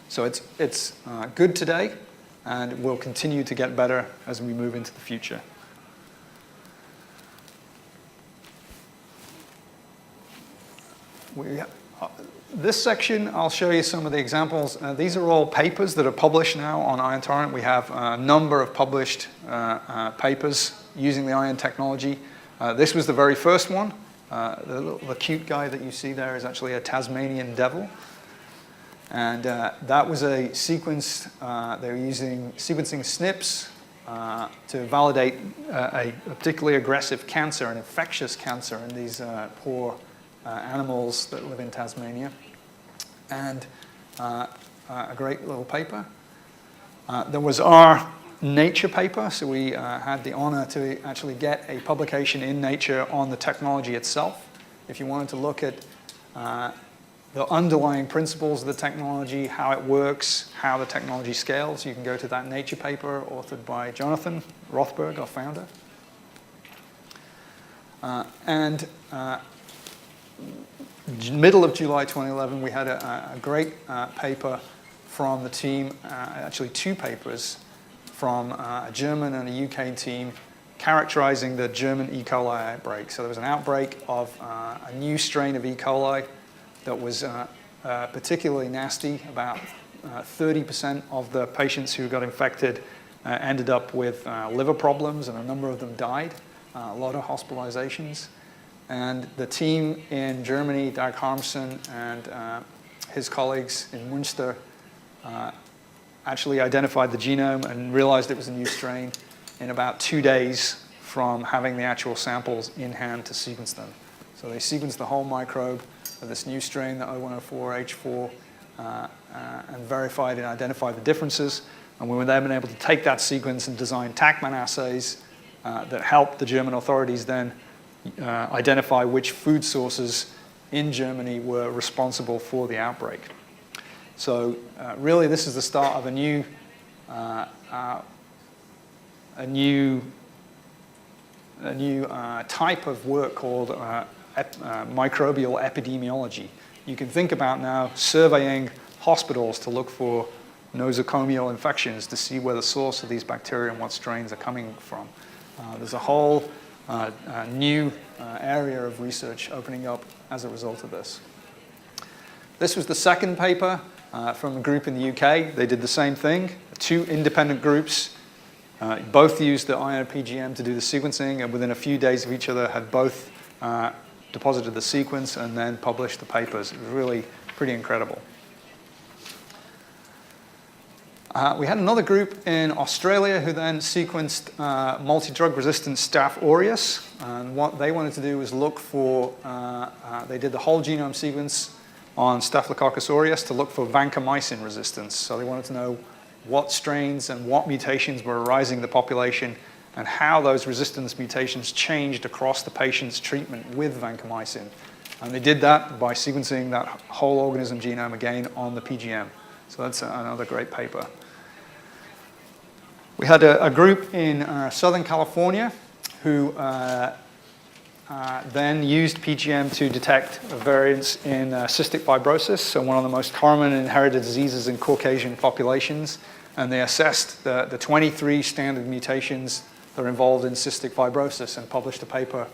So it's good today, and will continue to get better as we move into the future. This section, I'll show you some of the examples. These are all papers that are published now on Ion Torrent. We have a number of published papers using the Ion technology. This was the very first one. The cute guy that you see there is actually a Tasmanian devil. And that was a sequence, they were using sequencing SNPs to validate a particularly aggressive cancer, an infectious cancer in these poor animals that live in Tasmania. And a great little paper. There was our Nature paper, so we had the honor to actually get a publication in Nature on the technology itself. If you wanted to look at the underlying principles of the technology, how it works, how the technology scales, you can go to that Nature paper authored by Jonathan Rothberg, our founder. Middle of July 2011, we had a great paper from the team, actually two papers, from a German and a UK team characterizing the German E. coli outbreak. So there was an outbreak of a new strain of E. coli that was particularly nasty. About 30% of the patients who got infected ended up with liver problems, and a number of them died, a lot of hospitalizations. And the team in Germany, Dag Harmsen and his colleagues in Münster, actually identified the genome and realized it was a new strain in about 2 days from having the actual samples in hand to sequence them. So they sequenced the whole microbe of this new strain, the O104H4, and verified and identified the differences. And we were then able to take that sequence and design TACMAN assays that helped the German authorities then identify which food sources in Germany were responsible for the outbreak. So really, this is the start of a new type of work called microbial epidemiology. You can think about now surveying hospitals to look for nosocomial infections to see where the source of these bacteria and what strains are coming from. There's a whole new area of research opening up as a result of this. This was the second paper from a group in the UK. They did the same thing. Two independent groups, both used the ion PGM to do the sequencing, and within a few days of each other had both deposited the sequence and then published the papers. It was really pretty incredible. We had another group in Australia who then sequenced multi-drug resistant Staph aureus. And what they wanted to do was look for, they did the whole genome sequence on Staphylococcus aureus to look for vancomycin resistance. So they wanted to know what strains and what mutations were arising in the population and how those resistance mutations changed across the patient's treatment with vancomycin. And they did that by sequencing that whole organism genome again on the PGM. So that's another great paper. We had a group in Southern California who then used PGM to detect variants in cystic fibrosis, so one of the most common inherited diseases in Caucasian populations. And they assessed the 23 standard mutations that are involved in cystic fibrosis and published a paper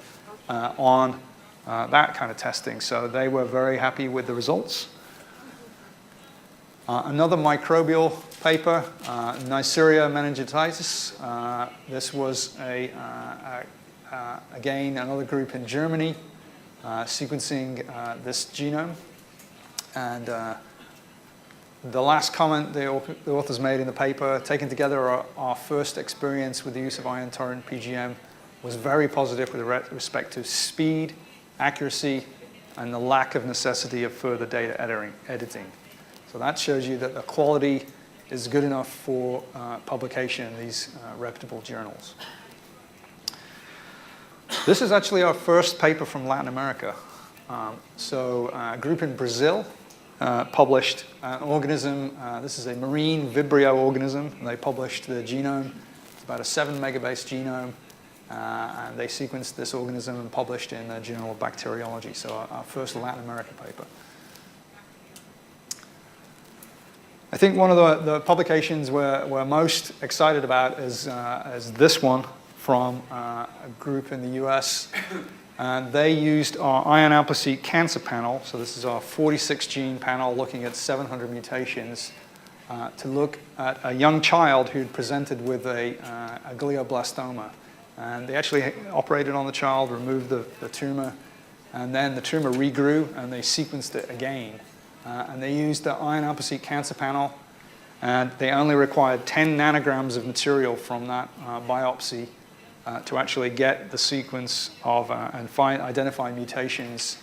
on that kind of testing. So they were very happy with the results. Another microbial paper, Neisseria meningitis. This was again, another group in Germany sequencing this genome. And the last comment the authors made in the paper, taken together our first experience with the use of ion torrent PGM, was very positive with respect to speed, accuracy, and the lack of necessity of further data editing. So that shows you that the quality is good enough for publication in these reputable journals. This is actually our first paper from Latin America. So a group in Brazil published an organism. This is a marine Vibrio organism. They published the genome. It's about a 7 megabase genome. And they sequenced this organism and published in the Journal of Bacteriology. So our first Latin American paper. I think one of the publications we're most excited about is this one from a group in the US. And they used our Ion AmpliSeq cancer panel. So this is our 46 gene panel looking at 700 mutations to look at a young child who'd presented with a glioblastoma. And they actually operated on the child, removed the tumor, and then the tumor regrew, and they sequenced it again. And they used the Ion AmpliSeq cancer panel And they only required 10 nanograms of material from that biopsy to actually get the sequence of and identify mutations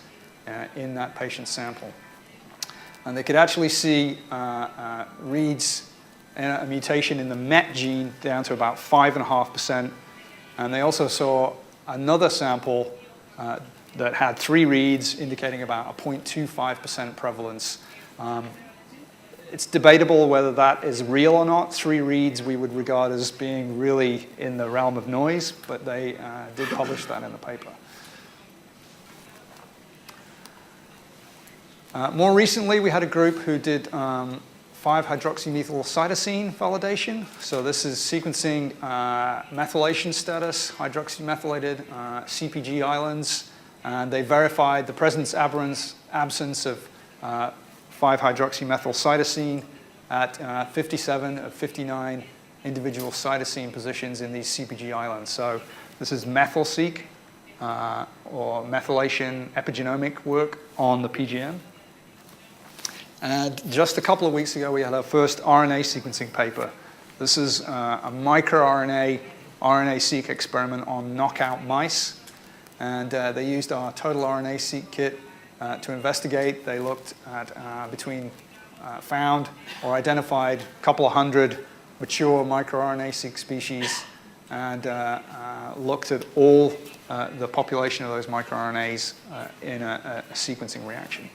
in that patient's sample. And they could actually see reads a mutation in the MET gene down to about 5.5%. And they also saw another sample that had 3 reads indicating about a 0.25% prevalence. It's debatable whether that is real or not. 3 reads we would regard as being really in the realm of noise, but they did publish that in the paper. More recently, we had a group who did 5-hydroxymethyl-cytosine validation. So this is sequencing methylation status, hydroxymethylated CPG islands, and they verified the presence absence of 5-hydroxymethyl-cytosine at 57 of 59 individual cytosine positions in these CPG islands. So this is methyl-seq or methylation epigenomic work on the PGM. And just a couple of weeks ago, we had our first RNA sequencing paper. This is a microRNA RNA-seq experiment on knockout mice. And they used our total RNA-seq kit to investigate. They looked at found or identified a couple of hundred mature microRNA-seq species and looked at all the population of those microRNAs in a sequencing reaction.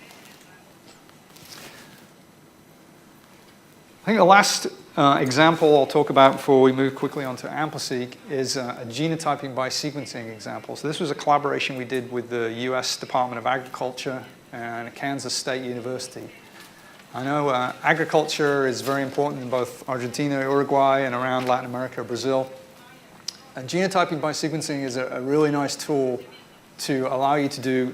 I think the last example I'll talk about before we move quickly on to AmpliSeq is a genotyping by sequencing example. So this was a collaboration we did with the US Department of Agriculture and Kansas State University. I know agriculture is very important in both Argentina, Uruguay, and around Latin America, Brazil. And genotyping by sequencing is a really nice tool to allow you to do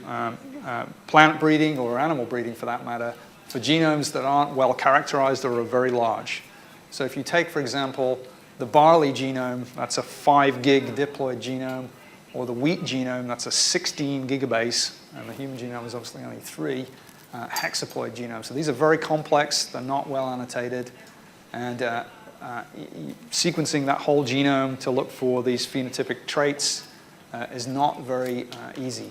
plant breeding or animal breeding, for that matter, for genomes that aren't well characterized or are very large. So if you take, for example, the barley genome, that's a 5 gig diploid genome, or the wheat genome, that's a 16 gigabase, and the human genome is obviously only 3 hexaploid genomes. So these are very complex, they're not well annotated, and sequencing that whole genome to look for these phenotypic traits is not very easy.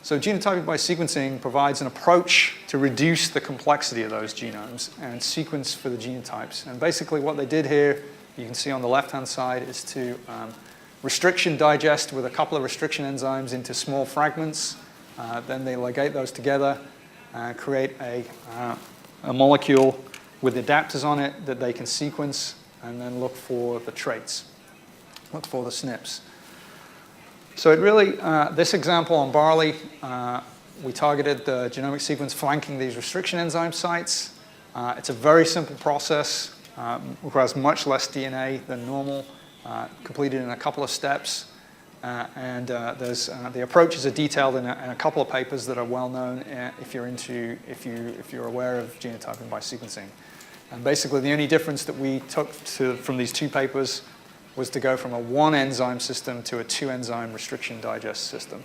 So genotyping by sequencing provides an approach to reduce the complexity of those genomes and sequence for the genotypes. And basically what they did here, you can see on the left-hand side, is to restriction digest with a couple of restriction enzymes into small fragments. Then they ligate those together and create a molecule with adapters on it that they can sequence and then look for the traits, look for the SNPs. So it really, this example on barley, we targeted the genomic sequence flanking these restriction enzyme sites. It's a very simple process, requires much less DNA than normal, completed in a couple of steps. The approaches are detailed in a couple of papers that are well known if you're aware of genotyping by sequencing. And basically the only difference that we took from these 2 papers was to go from a 1 enzyme system to a 2 enzyme restriction digest system.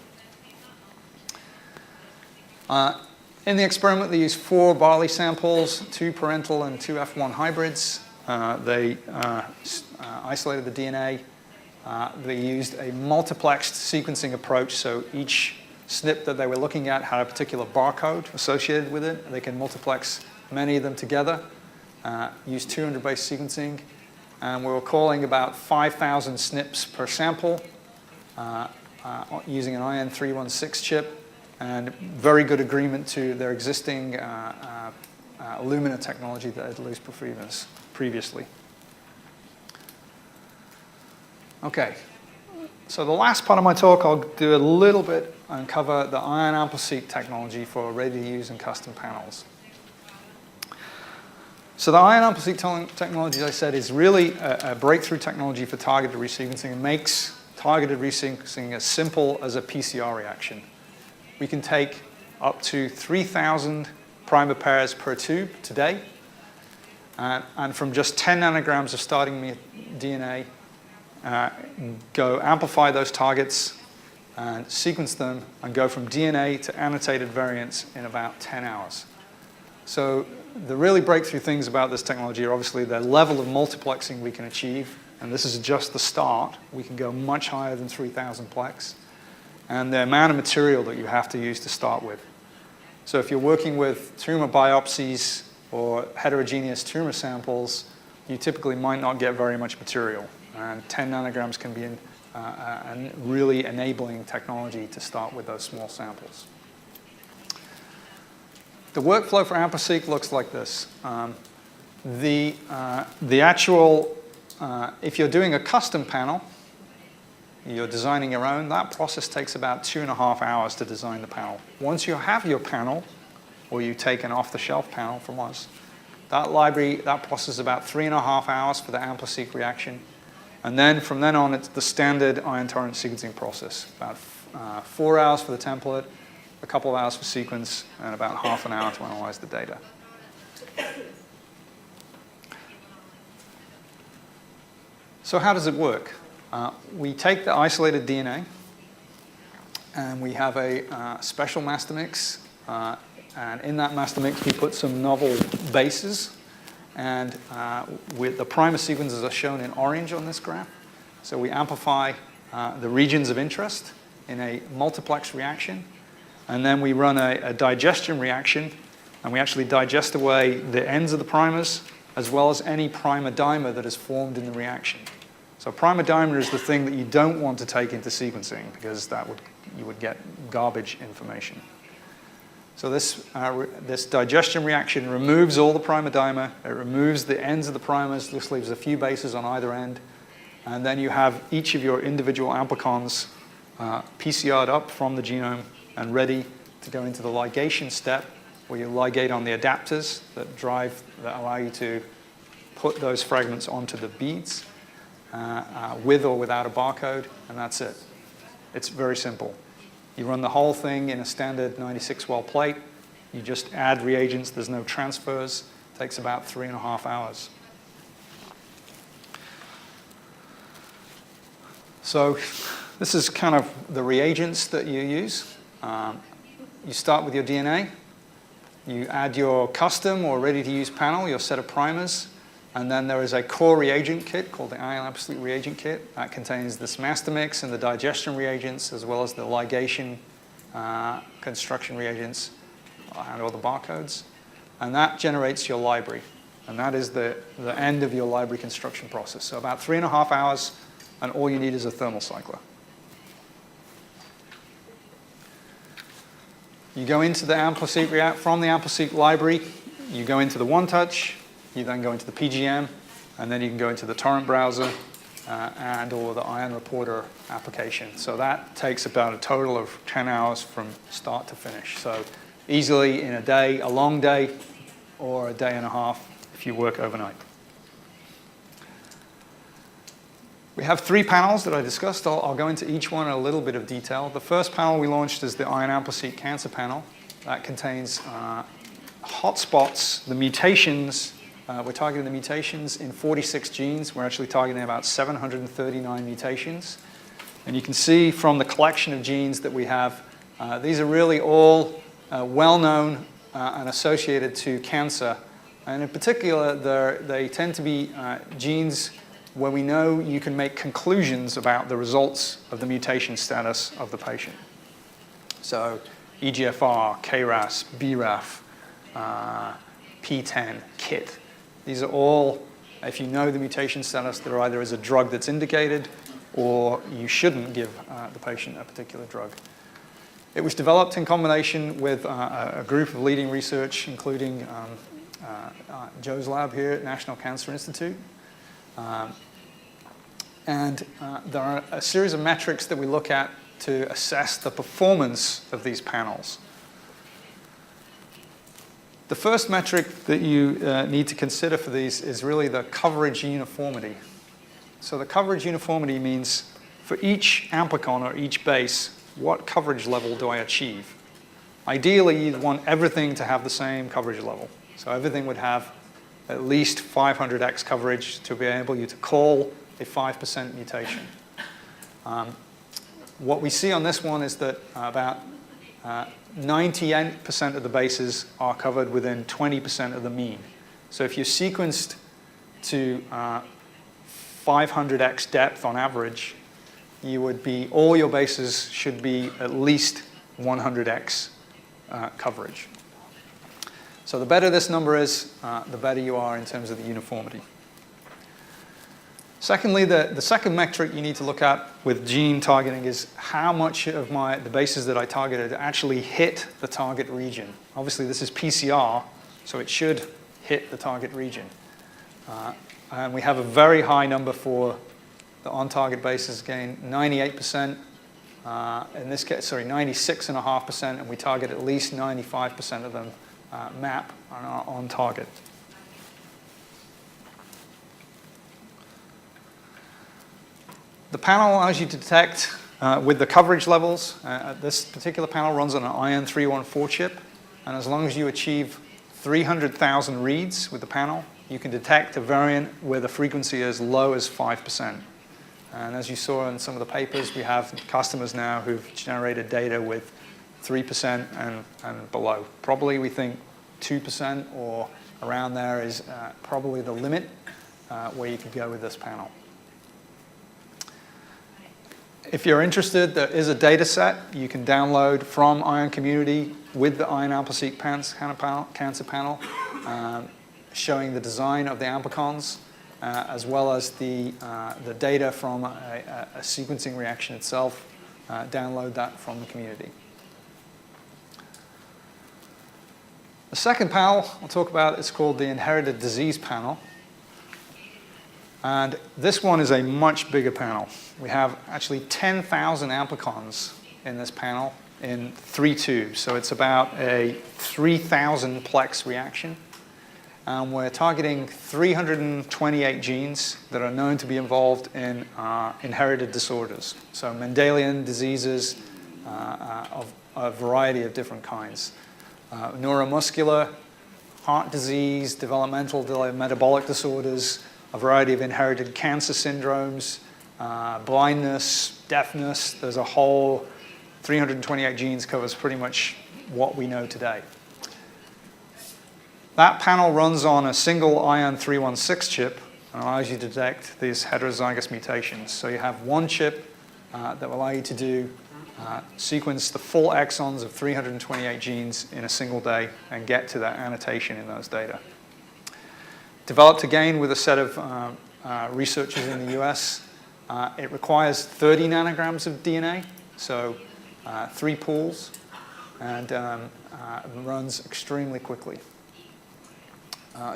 In the experiment, they used 4 barley samples, 2 parental and 2 F1 hybrids. They isolated the DNA. They used a multiplexed sequencing approach, so each SNP that they were looking at had a particular barcode associated with it. They can multiplex many of them together, use 200 base sequencing. And we were calling about 5,000 SNPs per sample using an IN316 chip, and very good agreement to their existing Illumina technology that had used previously. Okay, so the last part of my talk, I'll do a little bit and cover the ion AmpliSeq technology for ready-to-use and custom panels. So the ion AmpliSeq technology, as I said, is really a breakthrough technology for targeted resequencing. It makes targeted resequencing as simple as a PCR reaction. We can take up to 3,000 primer pairs per tube today, and from just 10 nanograms of starting DNA, go amplify those targets and sequence them and go from DNA to annotated variants in about 10 hours. So the really breakthrough things about this technology are obviously the level of multiplexing we can achieve, and this is just the start. We can go much higher than 3,000 plex, and the amount of material that you have to use to start with. So if you're working with tumor biopsies or heterogeneous tumor samples, you typically might not get very much material, and 10 nanograms can be a really enabling technology to start with those small samples. The workflow for AmpliSeq looks like this. The actual, if you're doing a custom panel, you're designing your own, that process takes about 2.5 hours to design the panel. Once you have your panel, or you take an off-the-shelf panel from us, that process is about 3.5 hours for the AmpliSeq reaction. And then from then on, it's the standard ion torrent sequencing process. About 4 hours for the template, a couple of hours for sequence, and about half an hour to analyze the data. So how does it work? We take the isolated DNA, and we have a special master mix. And in that master mix, we put some novel bases. And with the primer sequences are shown in orange on this graph. So we amplify the regions of interest in a multiplex reaction. And then we run a digestion reaction, and we actually digest away the ends of the primers, as well as any primer dimer that is formed in the reaction. So primer dimer is the thing that you don't want to take into sequencing, because you would get garbage information. So this digestion reaction removes all the primer dimer. It removes the ends of the primers. This leaves a few bases on either end. And then you have each of your individual amplicons PCR'd up from the genome and ready to go into the ligation step, where you ligate on the adapters that allow you to put those fragments onto the beads with or without a barcode, and that's it. It's very simple. You run the whole thing in a standard 96-well plate. You just add reagents. There's no transfers. It takes about 3.5 hours. So this is kind of the reagents that you use. You start with your DNA. You add your custom or ready-to-use panel, your set of primers. And then there is a core reagent kit called the Ion AmpliSeq reagent kit. That contains this master mix and the digestion reagents, as well as the ligation construction reagents and all the barcodes. And that generates your library. And that is the end of your library construction process. So about 3.5 hours, and all you need is a thermal cycler. You go into the AmpliSeq from the AmpliSeq library, you go into the OneTouch. You then go into the PGM, and then you can go into the torrent browser or the Ion Reporter application. So that takes about a total of 10 hours from start to finish. So easily in a day, a long day, or a day and a half if you work overnight. We have 3 panels that I discussed. I'll go into each one in a little bit of detail. The first panel we launched is the Ion AmpliSeq Cancer Panel. That contains hotspots, the mutations. We're targeting the mutations in 46 genes. We're actually targeting about 739 mutations. And you can see from the collection of genes that we have, these are really all well-known and associated to cancer. And in particular, they tend to be genes where we know you can make conclusions about the results of the mutation status of the patient. So EGFR, KRAS, BRAF, P10, KIT. These are all, if you know the mutation status, there either is a drug that's indicated or you shouldn't give the patient a particular drug. It was developed in combination with a group of leading research, including Joe's lab here at National Cancer Institute. And there are a series of metrics that we look at to assess the performance of these panels. The first metric that you need to consider for these is really the coverage uniformity. So the coverage uniformity means for each amplicon or each base, what coverage level do I achieve? Ideally, you'd want everything to have the same coverage level. So everything would have at least 500x coverage to be able to call a 5% mutation. What we see on this one is that about 98% of the bases are covered within 20% of the mean. So if you're sequenced to 500x depth on average, all your bases should be at least 100x coverage. So the better this number is, the better you are in terms of the uniformity. Secondly, the second metric you need to look at with gene targeting is how much of the bases that I targeted actually hit the target region. Obviously, this is PCR, so it should hit the target region. And we have a very high number for the on-target bases, again, 98%. In this case, 96.5%, and we target at least 95% of them map on target. The panel allows you to detect with the coverage levels. This particular panel runs on an Ion 314 chip, and as long as you achieve 300,000 reads with the panel, you can detect a variant with a frequency as low as 5%. And as you saw in some of the papers, we have customers now who've generated data with 3% and below. Probably we think 2% or around there is probably the limit where you could go with this panel. If you're interested, there is a data set you can download from Ion Community with the Ion AmpliSeq cancer panel, showing the design of the amplicons, as well as the data from a sequencing reaction itself. Download that from the community. The second panel I'll talk about is called the Inherited Disease Panel. And this one is a much bigger panel. We have actually 10,000 amplicons in this panel in 3 tubes. So it's about a 3,000 plex reaction. And we're targeting 328 genes that are known to be involved in inherited disorders. So Mendelian diseases of a variety of different kinds. Neuromuscular, heart disease, developmental metabolic disorders, a variety of inherited cancer syndromes, blindness, deafness. There's a whole 328 genes covers pretty much what we know today. That panel runs on a single Ion 316 chip and allows you to detect these heterozygous mutations. So you have one chip that will allow you to do sequence the full exons of 328 genes in a single day and get to that annotation in those data. Developed again with a set of researchers in the US. It requires 30 nanograms of DNA, so 3 pools, and runs extremely quickly.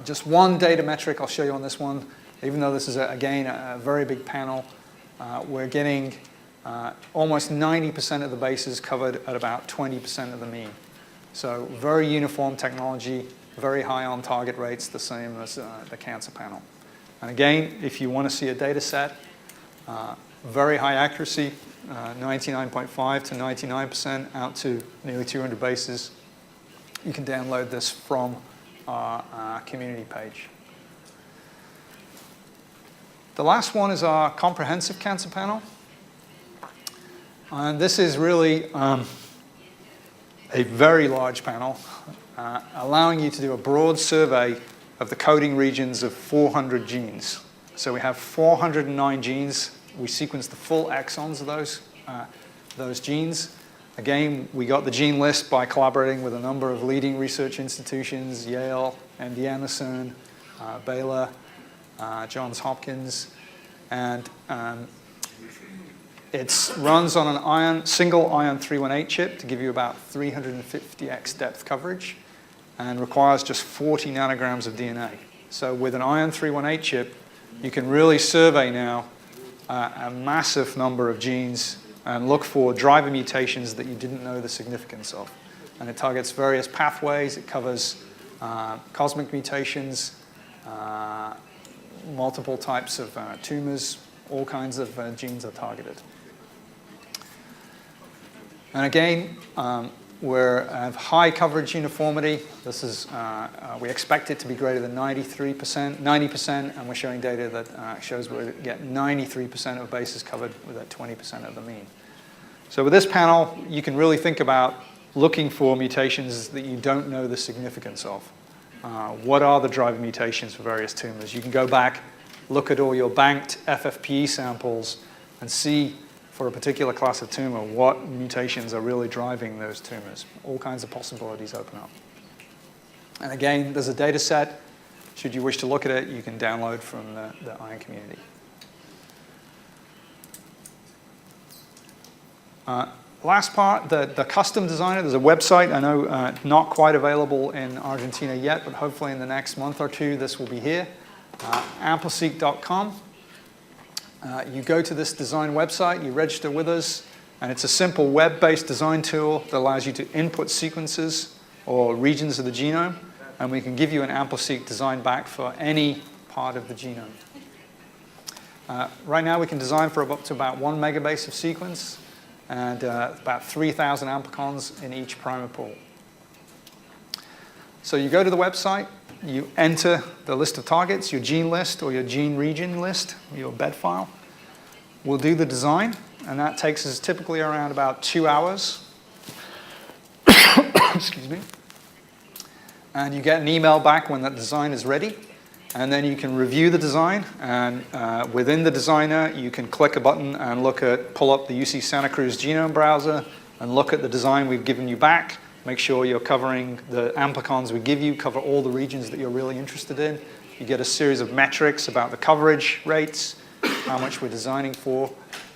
Just one data metric I'll show you on this one. Even though this is, again, a very big panel, we're getting almost 90% of the bases covered at about 20% of the mean. So very uniform technology, very high on target rates, the same as the cancer panel. And again, if you want to see a data set, very high accuracy, 99.5 to 99% out to nearly 200 bases. You can download this from our community page. The last one is our comprehensive cancer panel. And this is really a very large panel, allowing you to do a broad survey of the coding regions of 400 genes. So we have 409 genes. We sequence the full exons of those genes. Again, we got the gene list by collaborating with a number of leading research institutions, Yale, MD Anderson, Baylor, Johns Hopkins, and it runs on an single Ion 318 chip to give you about 350x depth coverage and requires just 40 nanograms of DNA. So with an Ion 318 chip, you can really survey now a massive number of genes and look for driver mutations that you didn't know the significance of. And it targets various pathways. It covers cosmic mutations, multiple types of tumors, all kinds of genes are targeted. And again, we have high coverage uniformity. This is, we expect it to be greater than 90%, and we're showing data that shows we get 93% of bases covered with that 20% of the mean. So with this panel, you can really think about looking for mutations that you don't know the significance of. What are the driver mutations for various tumors? You can go back, look at all your banked FFPE samples, and see for a particular class of tumor what mutations are really driving those tumors. All kinds of possibilities open up. And again, there's a data set. Should you wish to look at it, you can download from the Ion community. Last part, the custom designer. There's a website. I know not quite available in Argentina yet, but hopefully in the next month or two, this will be here. Ampliseq.com. You go to this design website, you register with us, and it's a simple web-based design tool that allows you to input sequences or regions of the genome, and we can give you an Ampliseq design back for any part of the genome. Right now, we can design for up to about 1 megabase of sequence and about 3,000 amplicons in each primer pool. So you go to the website, you enter the list of targets, your gene list or your gene region list, your bed file. We'll do the design, and that takes us typically around about 2 hours. Excuse me. And you get an email back when that design is ready, and then you can review the design, and within the designer, you can click a button and pull up the UC Santa Cruz genome browser and look at the design we've given you back. Make sure you're covering the amplicons we give you, cover all the regions that you're really interested in. You get a series of metrics about the coverage rates, how much we're designing for,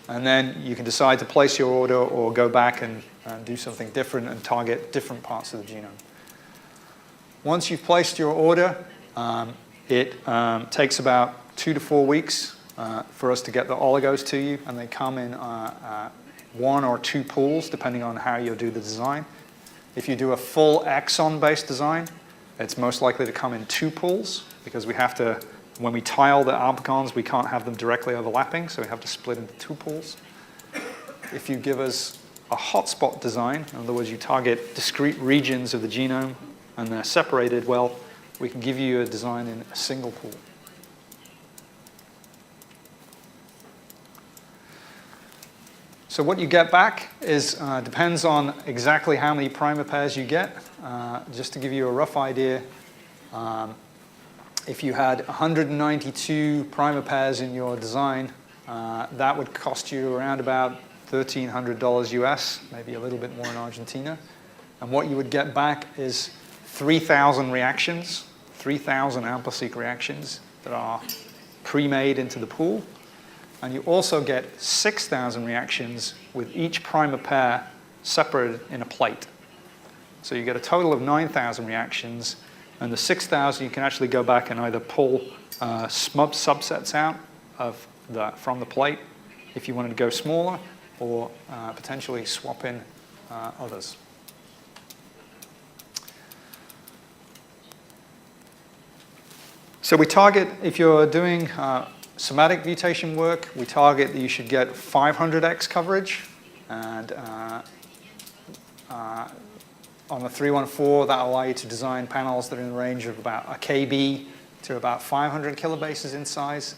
and then you can decide to place your order or go back and do something different and target different parts of the genome. Once you've placed your order, it takes about 2 to 4 weeks for us to get the oligos to you, and they come in 1 or 2 pools, depending on how you do the design. If you do a full exon-based design, it's most likely to come in 2 pools, because we have to, when we tile the amplicons, we can't have them directly overlapping, so we have to split into 2 pools. If you give us a hotspot design, in other words, you target discrete regions of the genome and they're separated, well, we can give you a design in a single pool. So what you get back is depends on exactly how many primer pairs you get. Just to give you a rough idea, if you had 192 primer pairs in your design, that would cost you around about $1,300 US, maybe a little bit more in Argentina. And what you would get back is 3,000 reactions, 3,000 Ampliseq reactions that are pre-made into the pool. And you also get 6,000 reactions with each primer pair separated in a plate. So you get a total of 9,000 reactions, and the 6,000 you can actually go back and either pull subsets out from the plate if you wanted to go smaller, or potentially swap in others. So we target, if you're doing somatic mutation work, we target that you should get 500x coverage, and on the 314, that will allow you to design panels that are in the range of about a kb to about 500 kilobases in size.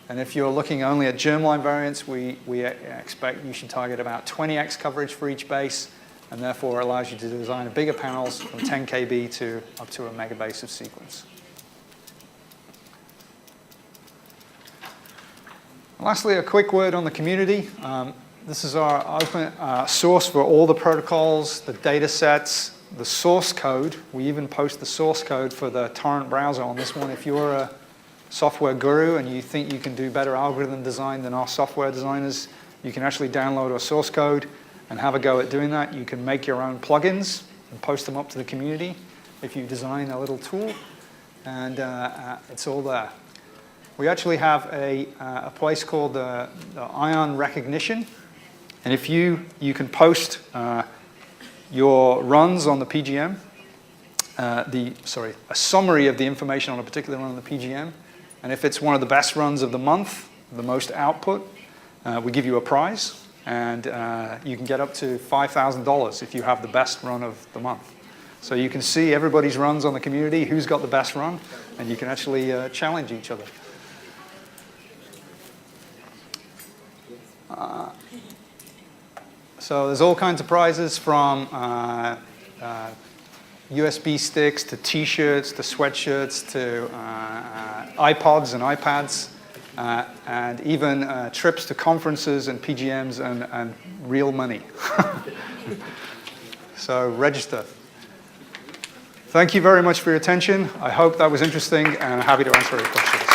And if you're looking only at germline variants, we expect you should target about 20x coverage for each base, and therefore it allows you to design bigger panels from 10 kb to up to a megabase of sequence. Lastly, a quick word on the community. This is our open source for all the protocols, the data sets, the source code. We even post the source code for the torrent browser on this one. If you're a software guru and you think you can do better algorithm design than our software designers, you can actually download our source code and have a go at doing that. You can make your own plugins and post them up to the community if you design a little tool, and it's all there. We actually have a place called the Ion Recognition, and if you can post your runs on the PGM, a summary of the information on a particular run on the PGM, and if it's one of the best runs of the month, the most output, we give you a prize, and you can get up to $5,000 if you have the best run of the month. So you can see everybody's runs on the community, who's got the best run, and you can actually challenge each other. So there's all kinds of prizes from USB sticks to T-shirts to sweatshirts to iPods and iPads and even trips to conferences and PGMs and real money. So register. Thank you very much for your attention. I hope that was interesting and I'm happy to answer any questions.